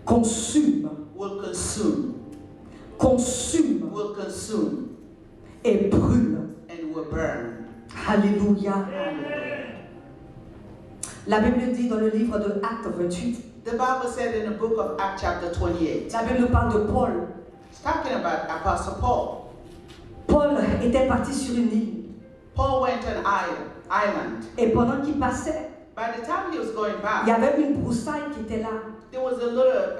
consume, will consume et brûle. and will burn. Alléluia. La Bible dit dans le livre de Actes 28, The Bible said in the book of Acts chapter 28, la Bible parle de Paul. it's talking about Apostle Paul. Paul était parti sur une île Paul went to an island. et pendant qu'il passait, By the time he was going il y back, avait une broussaille qui était là. there was a little,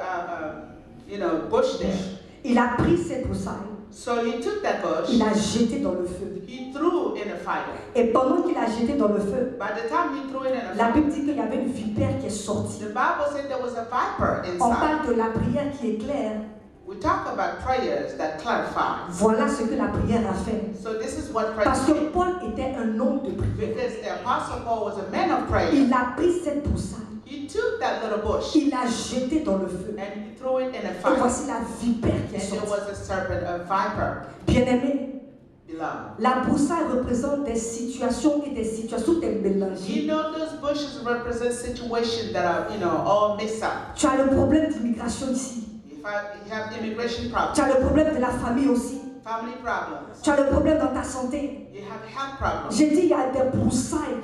bush there. Il a pris cette broussaille, So he took that bush, il l'a jetée dans le feu. he threw in a fire. Et pendant qu'il a jeté dans le feu, By the time he threw it in a la fire, Bible dit qu'il y avait une vipère qui est sortie. the Bible said there was a viper On inside. parle de la prière qui éclaire. We talk about prayers that clarify. Voilà ce que la prière a fait. So this is what prayer Parce que did. Paul était un homme de prière. Because the Apostle Paul was a man of prayer. Il a pris cette broussaille, He took that little bush il l'a jetée dans le feu. and he threw it in a Et fire. voici la vipère qui est And there sortie. was a serpent, a viper, Bien-aimé, beloved. la broussaille représente des situations et des situations You mélangées. know those bushes represent situations that are, all mixed up. Tu as le problème d'immigration ici. If you have immigration Tu problems, as le problème de la famille aussi. family problems, Tu as le problème dans ta santé. you have health problems. J'ai dit, il y a des broussailles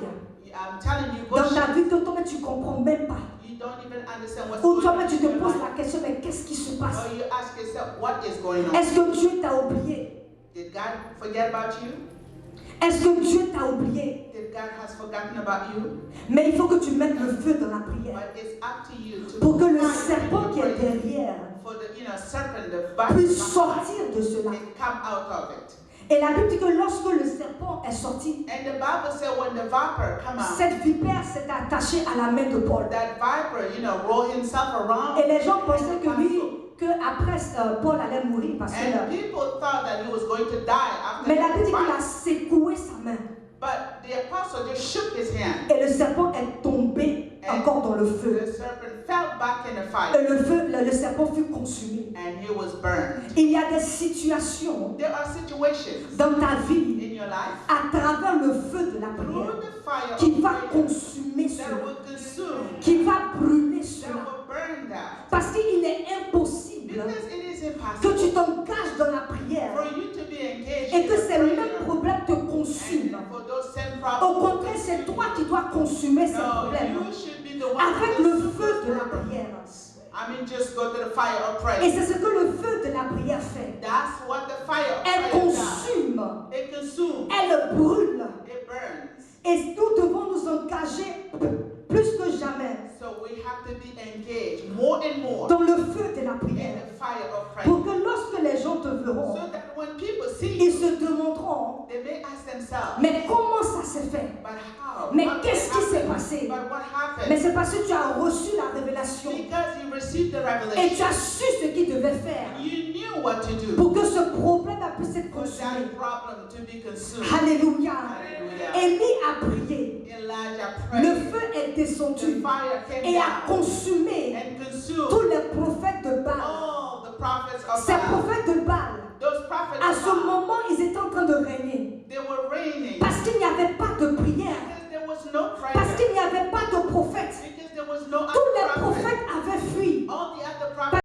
I'm telling you, dans bushes, ta vie que toi-même tu ne comprends même pas. you don't even understand what's Ou going toi-même on tu in te your poses life. la question, mais qu'est-ce qui se passe? Or you ask yourself, what is going on? Est-ce que Dieu t'a oublié? Did God forget about you? Est-ce que Dieu t'a oublié? Did God has forgotten about you? Mais il faut que tu mettes le feu dans la prière But it's up to you to pour que le fight serpent in qui your est prayer derrière for the serpent, the puisse viper, sortir de cela. and come out of it. Et la Bible dit que lorsque le serpent est sorti, And the Bible said when the viper come out, cette vipère s'est attachée à la main de Paul. that viper, roll himself around. Et les gens pensaient and que the lui, apostle. que après Paul allait mourir parce que And people thought that he was going to die after mais la the Bible dit qu'il a fight. secoué sa main But the apostle just shook his hand. et le serpent est tombé encore dans le feu. The serpent fell back in the Et fire le feu, le serpent fut consumé. and he was burned. Il y a des situations There are situations dans ta vie in your life à travers le feu de la through prière the fire qui of va prayer consumer that cela, will consume, qui va brûler that cela. will burn that. Parce qu'il est impossible Because it is que tu impossible t'engages dans la prière for you to be engaged et in que the ces mêmes prayer problèmes te consument. and for those same Au problems. contraire, c'est toi qui dois consumer ces No, problèmes you should be the one avec to le consume feu those de la problems. prière. Just go to the fire of prayer. Et c'est ce que le feu de la prière fait. That's what the fire of Elle prayer does. consume, It consumes. elle brûle. It burns. Et nous devons nous engager plus que jamais So we have to be engaged more and more dans le feu de la in prière. the fire of prayer. Pour que lorsque les gens te verront, So that when people see ils you, se demanderont, they may ask themselves, mais comment ça s'est fait? but how? Mais What qu'est-ce qui s'est happened? passé? But what happened? Mais c'est parce que tu as reçu la révélation Because you received the et tu revelation. as su ce qu'il devait faire You knew what to do pour que ce problème puisse être for consumé. that problem to be consumed. Alléluia. Hallelujah. Élie a prié. Elijah Le prayed. feu est The descendu fire came et a down consumé and consumed tous les prophètes de Baal. all the prophets of Ces Baal. prophètes de Baal, Those prophets à of ce Baal, moment, ils étaient en train de régner. they were reigning Parce qu'il n'y avait pas de prière. because there was no prayer. Parce qu'il n'y avait pas de prophète. Because there was no Tous les other prophet. prophètes avaient fui. All the other prophets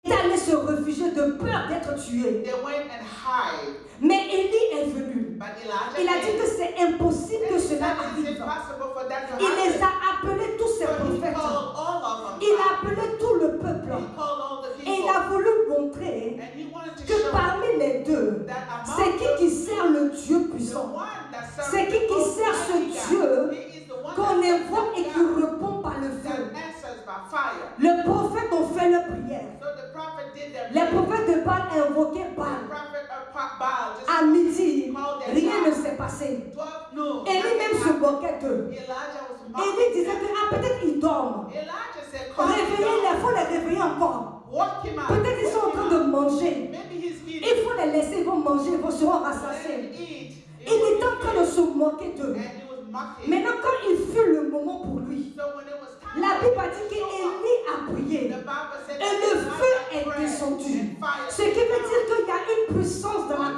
Ils allaient se réfugier de peur d'être tué. They went and hide. Mais Élie est venu. But Elijah Il a dit came. que c'est impossible que And cela that is arrive. impossible for that to Il les happen. a appelés tous ses So he prophètes. called all of them. Il a appelé tout le peuple. He called all the Et il people. a voulu montrer And he wanted to que show parmi les deux, that among c'est qui sert le Dieu the puissant, one that serves c'est qui the sert ce Almighty God, Dieu he is the one qu'on that serves invoque et that qui God répond par le feu. that answers by fire. Les prophètes ont fait leur prière. So the prophet did their Les prayer. prophètes de Baal invoquaient The Baal. prophet of Baal just À midi, rien ne s'est passé. 12 noon. Élie même se moquait d'eux. Elijah was Élie mocking disait them. que peut-être ils dorment. Elijah said, call him Réveillez-les, down. il faut les réveiller encore. Walk him out. Peut-être ils sont en Walk train him de out. manger. Maybe he's Il eating. faut les laisser, ils vont manger, ils vont seront Let him rassasiés. eat. Il était en train de se moquer d'eux. And he was mocking. Maintenant, quand il fut le moment pour lui, So when it was time la for Bible him a to dit show up, qu'Élie a prié. the Bible said Et that le Elijah feu est prayed descendu. and fire Ce qui veut came dire down. qu'il y a une puissance dans la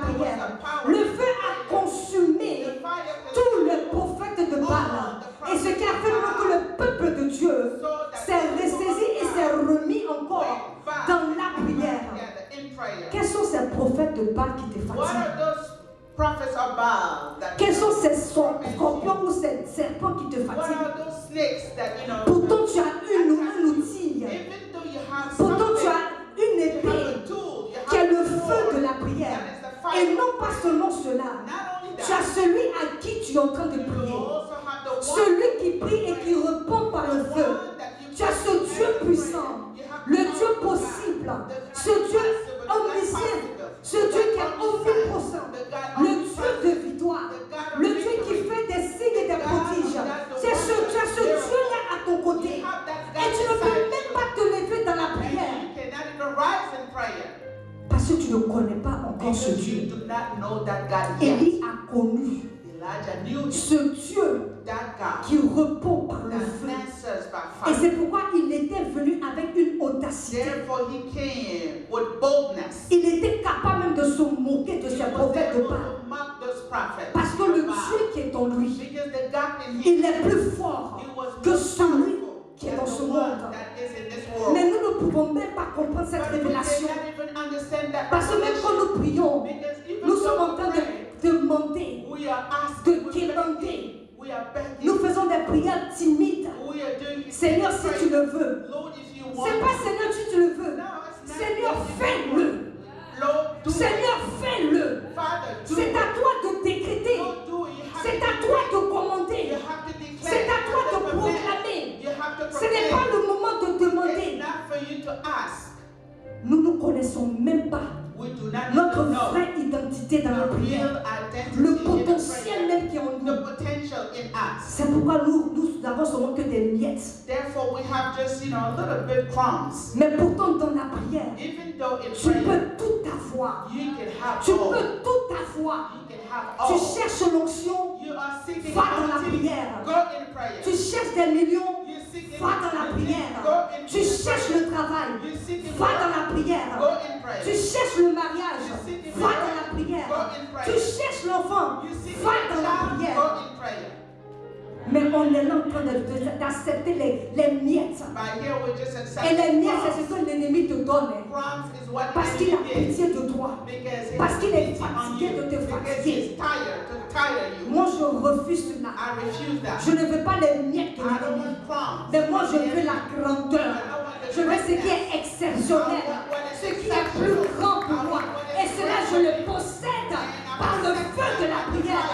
prière. Le feu a consumé The fire tous les prophètes de Baal. Et ce qui a fait que le peuple de Dieu s'est ressaisi et s'est remis encore dans la prière. together in prayer. Quels sont ces prophètes de Baal qui te What fatiguent? are those prophets of Baal that Quels sont ces scorpions ou ces serpents qui te what fatiguent? are those snakes that you know Pourtant tu as un outil. even though you have Pourtant tu something, as une you have épée a tool, you qui est have le a feu sword, de la prière. that is the fire Et non of pas prayer. seulement cela. Not only Tu as that, celui à qui tu es en train de you prier. also have the one Celui qui prie et qui répond par le feu. Tu as ce Dieu puissant, le Dieu possible, ce Dieu omniscient, ce Dieu qui est omniprésent, le Dieu de victoire, le Dieu qui fait des signes et des prodiges. Tu as ce Dieu-là à ton côté. Et tu ne peux même pas te lever dans la prière and you cannot even rise in prayer parce que tu ne connais pas encore ce because you Dieu. do not know that God yet. Élie a connu Elijah knew ce Dieu that God qui répond par le that feu. answers by Et fire. c'est pourquoi il était venu avec une audacité. Therefore he came with boldness. Il était capable même de se moquer de He ces was prophètes de able Baal. to mock those prophets. Parce que le of Baal. Dieu qui est en lui, Because the God in him, il est plus fort he was que more celui powerful qui est than dans the ce one monde. that is in this world. Mais nous ne pouvons même pas comprendre cette But we révélation. cannot even understand that Parce que même quand nous prions, because even nous sommes en though train we pray, de demander, we are asking, de we're quémander. begging, we are begging, Nous faisons des prières timides. we are doing Seigneur, si tu le veux. Lord, if you want, C'est pas Seigneur, si tu le veux. no, it's not Seigneur, what you fais-le. want. Lord, do Seigneur, it. fais-le. Father, do C'est it. à toi de décréter. Lord, do it. You have C'est to à toi de commander. You have to declare. C'est à toi You have de to proclamer. You have to Ce n'est pas proclaim. le moment de It's demander. not for you to ask. Nous ne connaissons même pas We do not notre even know vraie identité dans la the prière. real identity Le in the potentiel prayer. même qui est en The nous. potential in us. C'est pourquoi nous n'avons seulement que des miettes. Therefore, we have just, a little bit crumbs. Mais pourtant, dans la prière, Even though in tu prayer, peux tout avoir. you can have Tu all. peux tout avoir. You can have Tu all. cherches l'onction, You are seeking va dans la anointing. prière. Go in prayer. Tu cherches des millions, You seek va dans la prière. Go in Tu cherches le travail, You seek va dans la prière. Go in prayer. Tu cherches le mariage, va dans la prière. Tu cherches l'enfant, You seek va dans la child. Go prière. in prayer. Mais on est là en train d'accepter les miettes. By here we just accept Et les miettes, c'est crumbs. ce que l'ennemi te donne. Crumbs is what Parce qu'il a enemy gives. pitié de toi. Because he Parce has qu'il est pity on fatigué you. de te Because fatiguer. he's tired to tire you. Moi, je refuse cela. I refuse that. Je ne veux pas les miettes de I don't l'ennemi. want crumbs. Mais moi, je veux la grandeur. Je veux ce qui est exceptionnel. Ce qui est plus grand pour moi. Et cela, je le possède par le feu de la prière.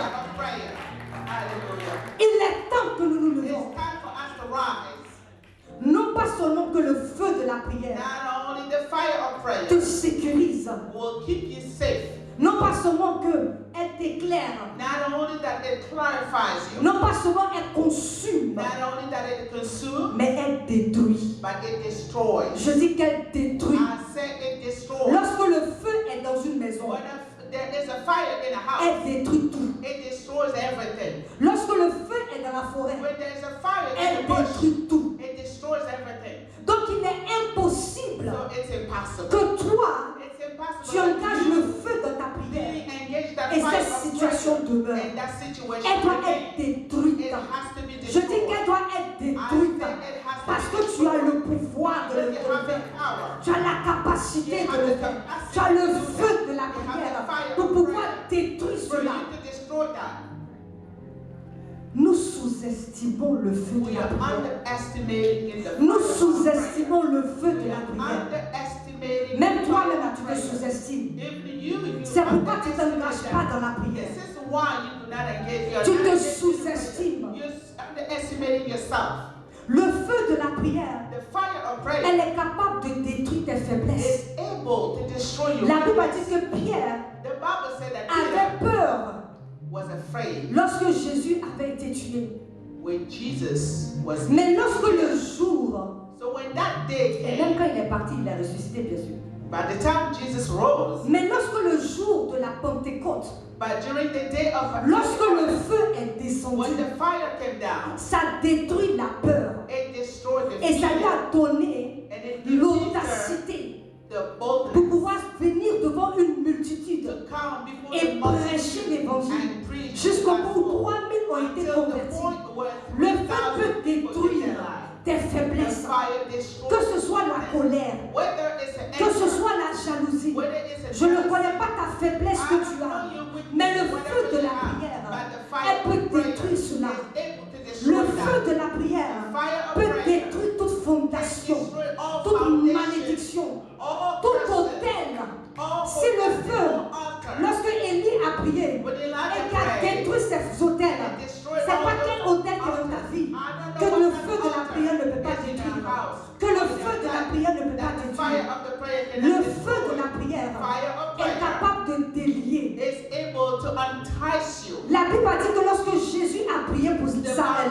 Hallelujah. Il est temps que nous nous It's levons. time for us to rise. Non pas seulement que le feu de la prière Not only the fire of prayer te sécurise. will keep you safe. Non pas seulement qu'elle t'éclaire. Not only that it clarifies you. Non pas seulement elle consume. Not only that it consumes, Mais elle détruit. but it destroys. Je dis qu'elle détruit. I say it destroys. Lorsque le feu est dans une maison, When there is a fire in a house, elle détruit tout. it destroys everything. Lorsque le feu est dans la forêt, When there is a fire in elle the bush, détruit tout. it destroys everything. Donc il est impossible So it's impossible. que toi, It's impossible. tu engages that le you feu dans ta prière. really engage that Et fire cette of situation prayer, demeure. and that situation Elle doit remains. être détruite. It has to be Je dis destroyed. qu'elle doit être détruite parce que tu as le pouvoir de le Because you have trouver. the power. Tu as la capacité capacité de le faire. Tu as le feu de la prière pour pouvoir détruire for cela. you to destroy that. Nous sous-estimons le feu de We la are prière. underestimating in the Nous fire of sous-estimons le feu prayer. de We la are prière. underestimating Même the toi-même, fire là, of tu te prayer. sous-estimes. Even you C'est pourquoi tu ne t'engages underestimate pas that. dans la prière. This is why you do not engage. You are Tu not te engaging in sous-estimes. prayer. You're underestimating yourself. Le feu de la prière, The fire of prayer elle est capable de détruire tes faiblesses. is able to destroy you. La Bible dit que Pierre The Bible said that avait Peter peur was afraid lorsque Jésus avait été tué. when Jesus was. Mais lorsque le jour, So when that day et même came, quand il est parti, il est ressuscité, bien sûr. by the time Jesus rose, Mais lorsque le jour de la Pentecôte, but during the day of lorsque le Pentecost, feu est when descendu, the fire came down, ça détruit la peur. it destroyed the Et ça lui fear a donné and it gave Peter l'audacité the pour boldness pouvoir venir devant une multitude to come before et the prêcher multitude l'évangile and preach jusqu'au the point où gospel 3000 ont été until the convertis. point where Le feu 3,000 peut people give détruire their life. tes The faiblesses, fire destroys que ce soit la colère, whether it's an que ce anger, soit la jalousie. whether it's a Je ne jealousy, connais pas ta faiblesse que tu as, mais le feu de la prière, elle peut détruire cela. Le feu de la prière peut détruire toute fondation, toute malédiction, tout autel. Si le feu, lorsque Élie a prié et qu'il a détruit ces autels, c'est pas quel autel qui est dans ta vie que le feu de la prière ne peut pas détruire. Que le feu de la prière ne peut pas détruire. Le feu de la prière est capable de délier. La Bible dit que lorsque Jésus a prié pour Lazare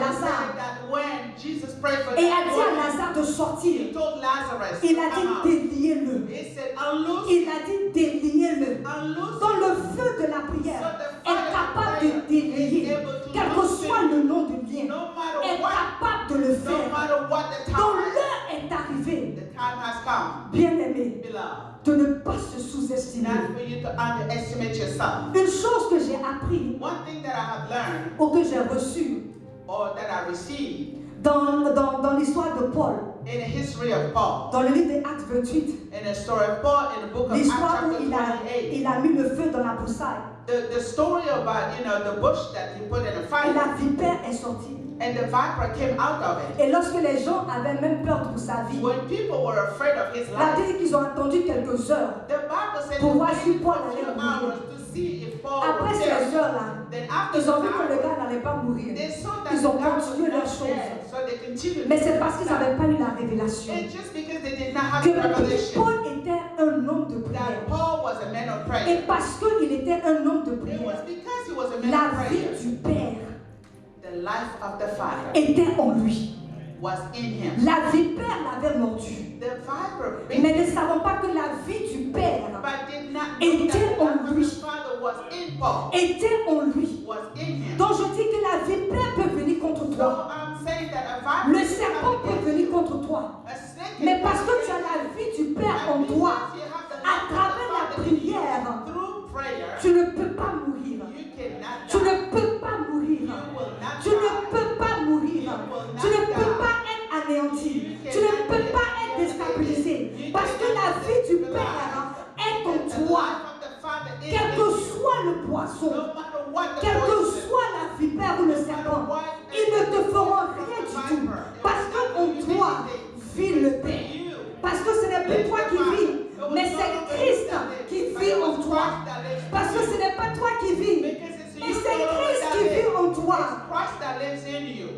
et a dit à Lazare de sortir, il a dit déliez-le. Il a dit déliez-le. Dans le feu de la prière est capable de délier, quel que soit le nom du lien, est capable de le faire. Donc l'heure est arrivée, bien-aimé, de ne pas se sous-estimer. Une chose que j'ai appris ou que j'ai reçue dans l'histoire de Paul, in the history of Paul, dans le livre des Actes 28, in the story of Paul, in the book of Acts l'histoire où chapter il 28, a mis le feu dans la broussaille the story about, the bush that he put in the et fire, la vipère est sortie. and the viper came out of it. Et lorsque les gens avaient même peur pour sa vie, When people were afraid of his la life, Bible dit qu'ils ont attendu quelques heures. the Bible said Pour they voir si waited for Paul a few allait mourir. hours to see if Paul Après was ces dead. heures-là, Then after ils ont vu the que le hour, gars n'allait pas mourir. they saw that Ils the ont guy was continué leur not chose. dead, so they continued. Mais c'est parce qu'ils n'avaient pas eu la révélation It's just because they did not have que the revelation Paul était un homme de prière. that Paul was a man of Et prayer. parce qu'il était un homme de It prière, was because he was a man la of vie prayer. du Père The life of the Father était en lui. was in him. La vipère l'avait mordu. The viper bit Mais ne him, savons pas que la vie du Père but did not était know that the en life of lui. his Father was in Paul, était en lui. was in him. Donc je dis que la vipère peut venir contre So toi. I'm saying that a viper Le can serpent come peut against venir you. contre toi. A snake can Mais come parce que tu as against la you. vie du Père en And toi, because you have the à life of travers the la Father in you, prière, through prayer, tu ne peux pas mourir. you cannot Tu die. ne peux pas mourir. You will not Tu ne die. peux pas mourir. Tu ne peux pas être anéanti. Tu ne peux pas être déstabilisé. Parce que la vie du Père est en The toi. life of the Father is Quel in que you. soit le poisson, No matter what the quelle que poison, soit la vipère ou le serpent, ils ne te feront rien du tout. Parce qu'en toi vit le Père. Parce que ce n'est plus toi qui vis, mais c'est Christ qui vit en toi. Parce que ce n'est pas toi qui vis, mais c'est Christ qui vit en toi. Christ that lives in you.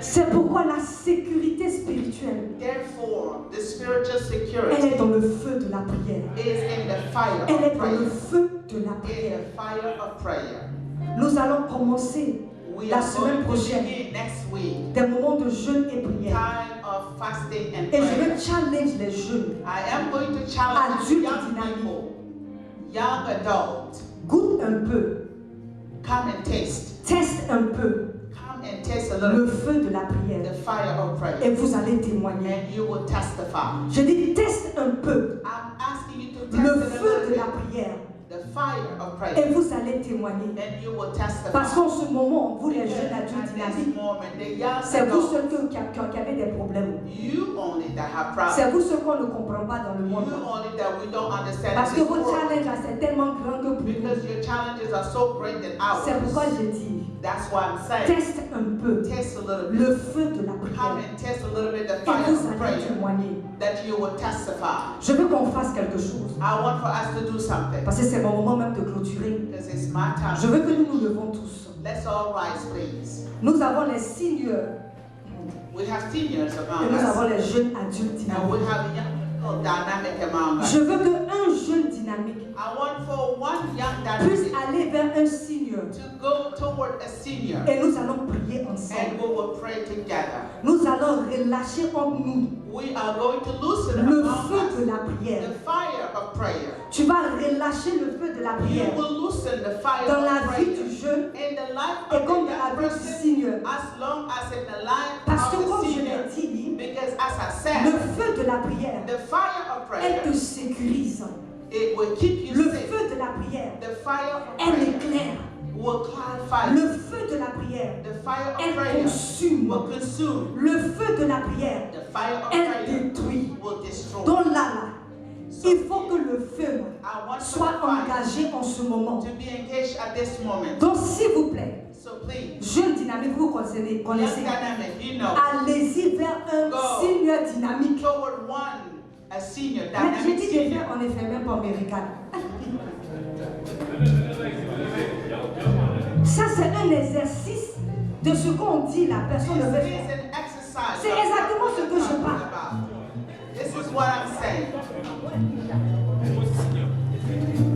C'est pourquoi la sécurité spirituelle, Therefore, the spiritual elle security est dans le feu de la prière. is in the fire Elle est of dans le prayer. feu de la In prière. the fire of prayer. Nous allons commencer We la are semaine going to prochaine begin next week des moments de jeûne et prière. time of fasting and Et je prayer. veux challenge les jeunes. I am going to challenge Adulte young dynamique. people, young adults, Goûte un peu, come and taste. teste un peu Come and taste a le little feu de la the prière fire of prayer. et vous allez témoigner. And you will testify. Je dis teste un peu I'm asking you to le test it a feu de little la bit. prière The the fire of prayer. Et vous allez témoigner. And you will testify. Parce qu'en ce moment, vous les jeunes At adultes this dynamiques, moment, the young c'est vous ceux adults, qui avez des problèmes. you only that have C'est problems. vous ceux qu'on ne comprend pas dans le You monde. only that we don't understand Parce in que this vos world. challenges, là, c'est tellement grand que pour vous. Because your challenges are so great than C'est pourquoi ours. je dis, That's why I'm saying, teste un peu test a little bit. le feu de la Come prière. and test a little bit the Et fire vous of allez prayer. témoigner. That you will testify. Je veux qu'on fasse quelque chose. I want for us to do something. Parce que c'est mon moment même de clôturer. Because it's my time. Je veux que nous nous levons tous. Let's all rise, please. Nous avons les seniors We have seniors et among nous avons us. les jeunes adultes And we dynamiques. have young people dynamic among us. Je veux qu'un jeune dynamique I want for one young puisse dynamic aller vers un senior. to go toward a senior. Et nous allons prier And ensemble. we will pray together. Nous allons relâcher en nous We are going to loosen le among feu de us la prière. the fire of prayer. Tu vas relâcher le feu de la You prière will loosen the fire dans of la vie prayer du jeune in the life et of the comme dans la young vie du person, senior. as long as in the life Parce que of comme the je senior. l'ai dit, Because as I le said, feu de la prière, the fire of elle prayer, te sécurise. it will keep you Le safe. feu de la prière, The fire of elle prayer éclaire. will clarify. Le feu de la prière, The fire of elle prayer consume. will consume. Le feu de la prière, The fire of elle prayer détruit. will destroy. Donc là, il faut que le feu I want for soit the fire engagé en ce moment. to be engaged at this moment. Donc s'il vous plaît, So please, jeune dynamique, vous connaissez, young connaissez. dynamic, you know, Allez-y vers un Go. senior dynamique. toward a senior Mais j'ai dynamic dit de senior. faire, on ne fait même pas américain. Ça, c'est un exercice de ce qu'on dit la personne ne veut This is faire. an exercise. C'est of exactement what ce we're que je talking parle. about. This is what I'm saying.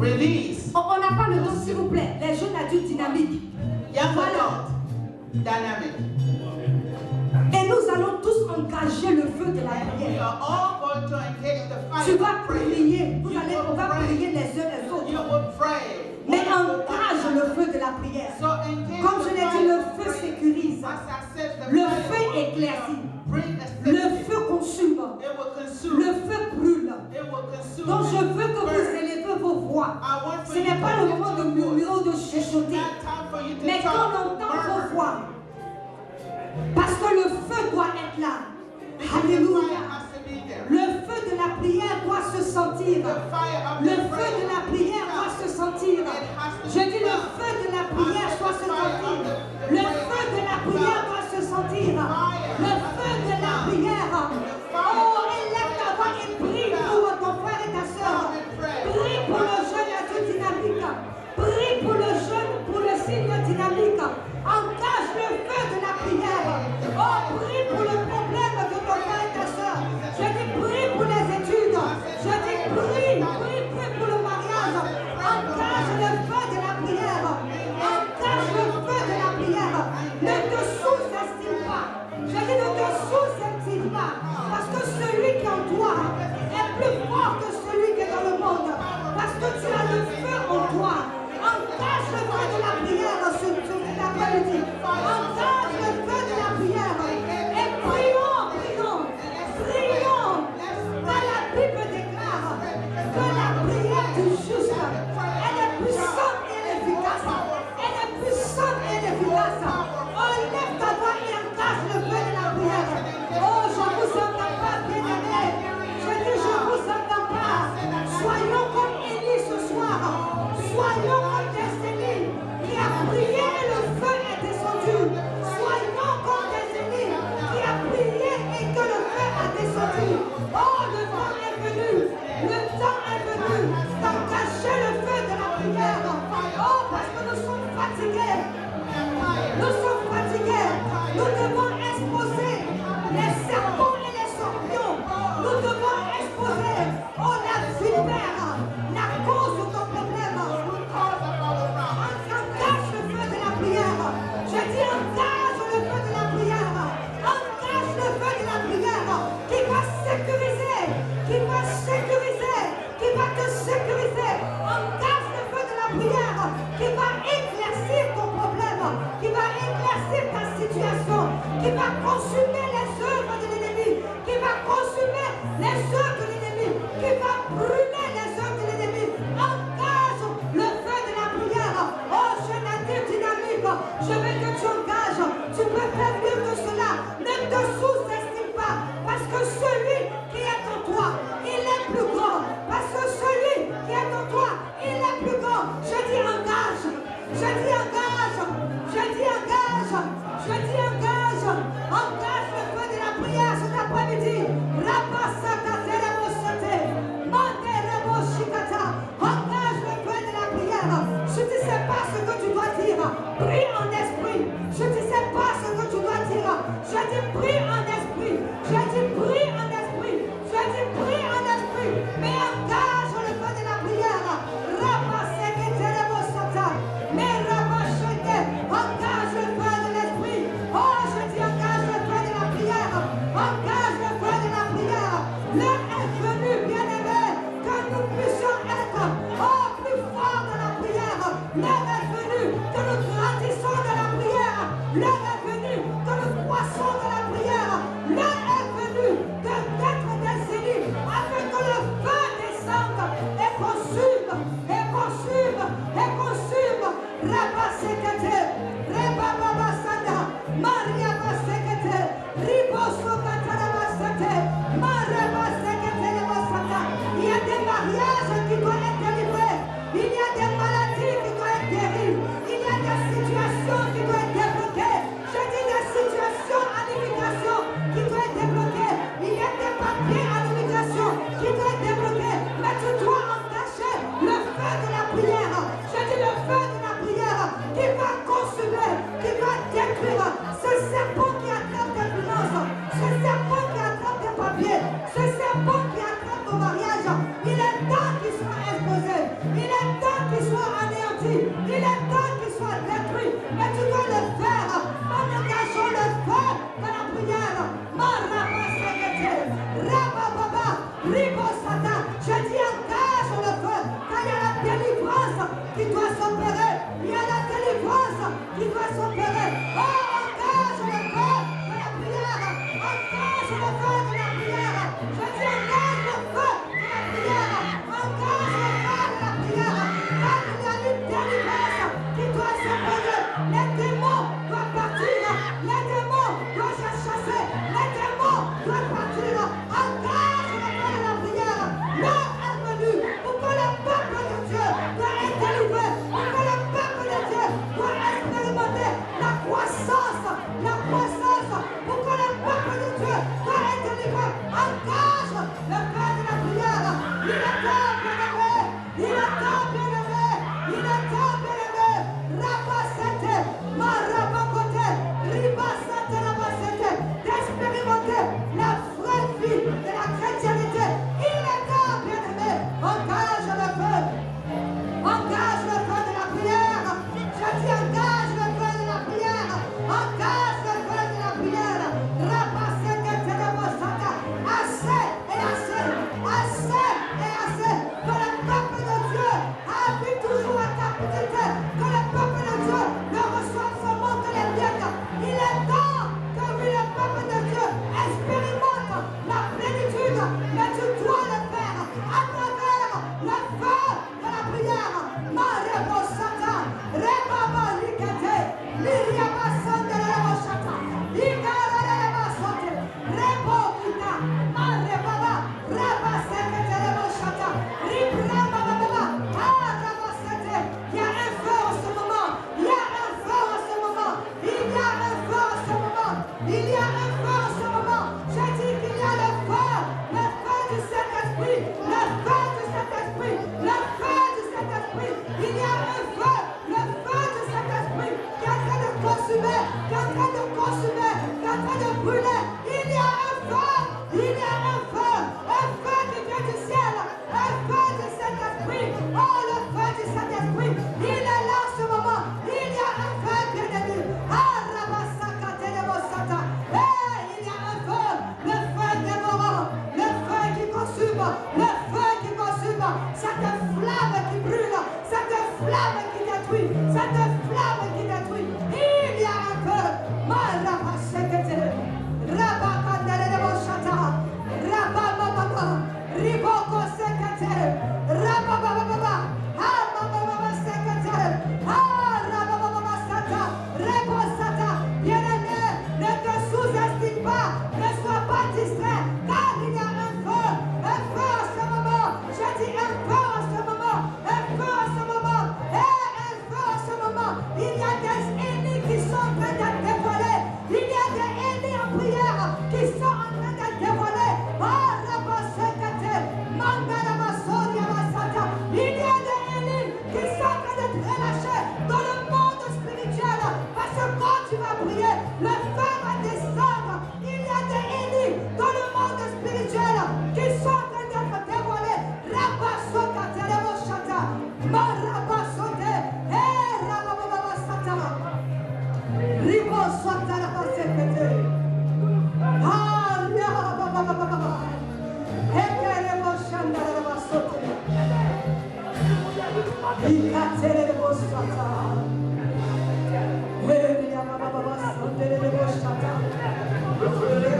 Release. On n'a pas le temps, s'il vous plaît. Les jeunes adultes dynamiques. Young Voilà. adult dynamic. Et nous allons tous engager le feu de la And we prière. are all going to engage the fire Tu vas of prayer. prier. You On va will prier pray. les uns les You autres. will pray. Mais One after engage one. le feu de la prière. So engage Comme the je l'ai fire dit, le of feu prayer. sécurise. As I said, the Le fire feu will éclaircit. bring a Le safety. feu consume. It will consume. Le feu brûle. It will consume. Donc je veux que vous Burn. élevez vos voix. I want for Ce you n'est pas to le lift moment de your voice. murmurer ou de It's chuchoter. not time for you to Mais qu'on talk. entend vos Murmur. voix. Parce que le feu doit être là. Because the Alléluia. fire has to be there. Le feu de la prière doit se sentir. The fire of Le the feu prayer de la prière doit se sentir. Je dis le feu de la prière doit se sentir. Le feu de la prière doit se sentir. Le feu de la prière. Oh, élève ta voix et prie pour ton frère et ta soeur. Prie pour le jeune adulte dynamique. Prie pour le jeune, pour le signe dynamique. Engage le feu de la prière. Oh, prie pour le problème de ton frère et ta soeur. Je dis prie pour les études. Je dis prie pour le mariage. Engage le feu de la qui doivent être délivrées. Il y a des maladies qui doivent être guéries. Il y a des situations qui doivent être débloquées. Je dis des situations à l'immigration qui doivent être débloquées. Il y a des papiers à l'immigration qui doivent être débloqués. Mais tu dois engager le feu de la prière. Je dis le feu de la prière qui va consumer, qui va détruire ce serpent qui attrape tes finances, ce serpent qui attrape tes papiers, ce serpent qui attrape ton mariage. Il est temps qu'il soit exposé. Il est temps qu'il soit anéanti. Il est temps qu'il soit détruit. Mais tu dois le faire en engageant le feu de la prière. Je dis engage le feu. Quand il y a la délivrance qui doit s'opérer, il y a la délivrance qui doit s'opérer. Oh, engage le feu de la prière. Engage le feu de la prière. Je dis engage le feu de la prière. Engage le feu de la prière. Quand il y a une délivrance qui doit s'opérer, les démons doivent partir. Les démons doivent se chasser. Les démons doivent partir. Engage le feu de la prière. L'heure est venue pour que le peuple de Dieu doit être délivré. Pour que le peuple de Dieu doit expérimenter la croissance. La croissance. Pour que le peuple de Dieu doit être délivré. Engage le feu de la prière. Il est temps, bien-aimé. Il est temps, bien-aimé. Il est temps, bien-aimé. Rabasete, marabakote, ribasete, rabasete, d'expérimenter la vraie vie de la chrétienté. Il est temps, bien-aimé. Engage le feu. Engage le feu de la prière. Je dis engage le feu de la prière. Engage le feu de la prière. Rabasete, rabasata. Assez et assez. Assez et assez. Que le peuple de Dieu habite toujours à captivité. Que le peuple de Dieu le reçoive son monde les miettes. Il est temps que oui, le peuple de Dieu expérimente la plénitude. Mais tu dois le faire à travers le feu de la prière. Marebosata, Rebaba Likete, Miriama Sandelebosata, Igarelebasate, Rebokita, Marebaba, Rabaseketelebosata, Ribrababa, Arabasete. Il y a un feu en ce moment. Il y a un feu en ce moment. Il y a un feu en ce moment. Il y a un feu en ce moment. J'ai dit qu'il y a le feu du Saint-Esprit, le feu du Saint-Esprit, le feu du Saint-Esprit. Il y a un feu, le feu du Saint-Esprit qui est en train de consumer, qui est en train de consumer, qui est en train de brûler. Il y a un feu, il y a un feu qui vient du ciel, un feu du Saint-Esprit. Oh, le feu du Saint-Esprit, il est là en ce moment. Il y a un feu, bien-aimé. Ah, Rabasakatelebosata. Il y a un feu, le feu dévorant, le feu qui consume, le feu qui consume, cette flamme qui brûle, cette flamme qui détruit, cette flamme qui détruit. Il y a un feu. Marabasekete, Rabakandelebosata, Rabababa, Riboko Sekete, Rabababa, Rabababa Sekete, Rabababa Sata, Rebosata. Bien-aimé, ne te sous-estime pas, ne sois pas distrait, car il y a un feu en ce moment. Je dis un feu en ce moment, un feu en ce moment, et un feu en ce moment. Il y a des ennemis qui sont en train d'être dévoilés. Il y a des ennemis en prière qui sont en train d'être dévoilés. Il y a des ennemis qui sont en train d'être relâchés dans le monde spirituel. Parce que quand tu vas prier, le feu va descendre. Il y a des ennemis dans le monde spirituel qui sont en train d'être dévoilés. Rabasoka teleboshata, marabasote, rabababasata, ribosata rabasekete, rababababa, ekeleboshanda rabasote, ikatelebosata,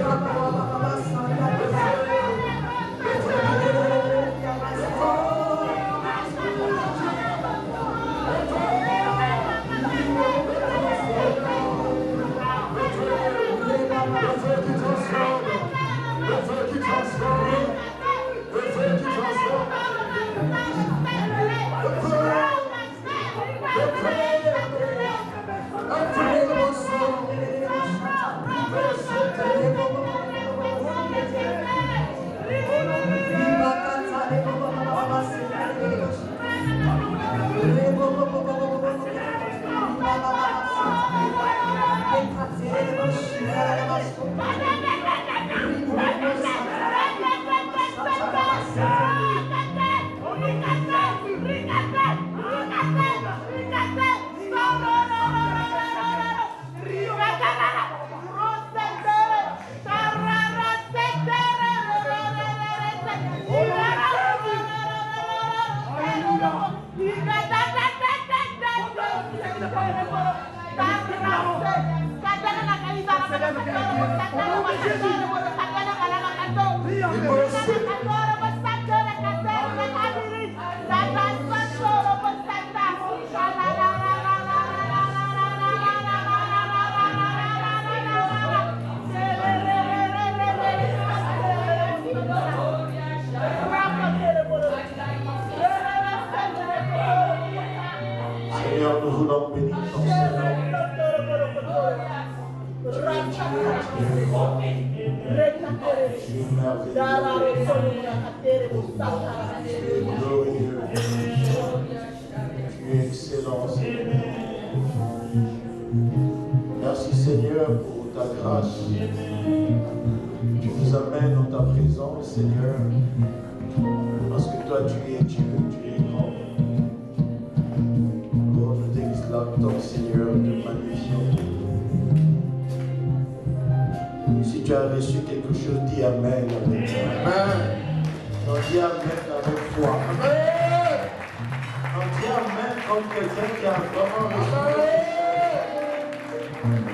rabababasonde rabasote, Le feu qui transforme. Seigneur, nous voulons bénir ton Seigneur. Tu es merveilleux. Tu es glorieux. Tu es excellent, Seigneur. Merci, Seigneur, pour ta grâce. Tu nous amènes dans ta présence, Seigneur, parce que toi, tu es Dieu, tu es grand. Oh, nous t'exaltons, Seigneur, te magnifions. Si tu as reçu quelque chose, dis Amen avec toi. Amen. Non, dis Amen avec foi. Amen. Non, dis Amen comme quelqu'un qui a vraiment reçu. Amen.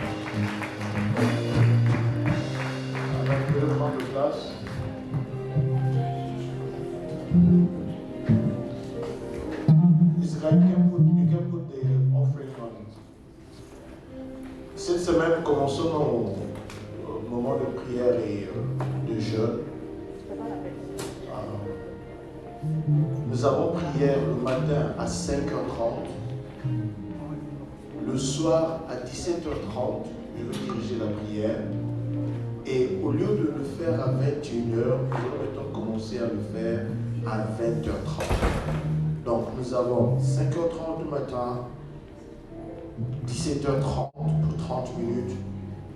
Vous pouvez prendre place. Israël, you can put the offering on it. Cette semaine, commençons nos moment de prière et de jeûne. Nous avons prière le matin à 5h30, le soir à 17h30, je vais diriger la prière. Et au lieu de le faire à 21h, nous allons commencer à le faire à 20h30. Donc nous avons 5h30 le matin, 17h30 pour 30 minutes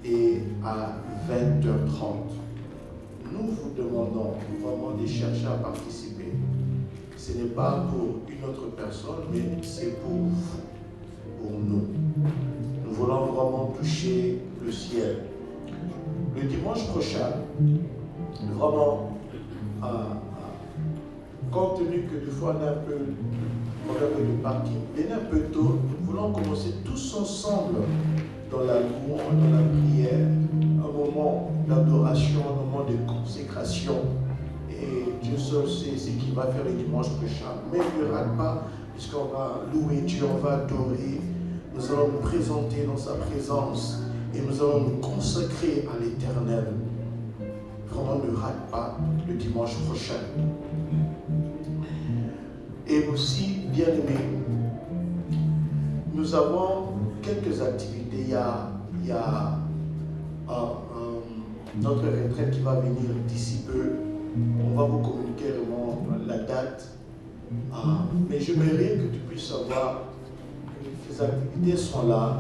et à 20h30. Nous vous demandons vraiment de chercher à participer. Ce n'est pas pour une autre personne, mais c'est pour vous, pour nous. Nous voulons vraiment toucher le ciel. Le dimanche prochain, vraiment, compte tenu que des fois on a un peu de problème de parking, venez un peu tôt, nous voulons commencer tous ensemble dans la louange, dans la prière, un moment d'adoration, un moment de consécration. Et Dieu seul sait ce qu'il va faire le dimanche prochain. Mais ne rate pas, puisqu'on va louer Dieu, on va adorer. Nous allons nous présenter dans sa présence et nous allons nous consacrer à l'Éternel. Vraiment, ne rate pas le dimanche prochain. Et aussi, bien aimé, nous avons quelques activités. Il y a notre retraite qui va venir d'ici peu. On va vous communiquer vraiment la date. Mais j'aimerais que tu puisses savoir que ces activités sont là.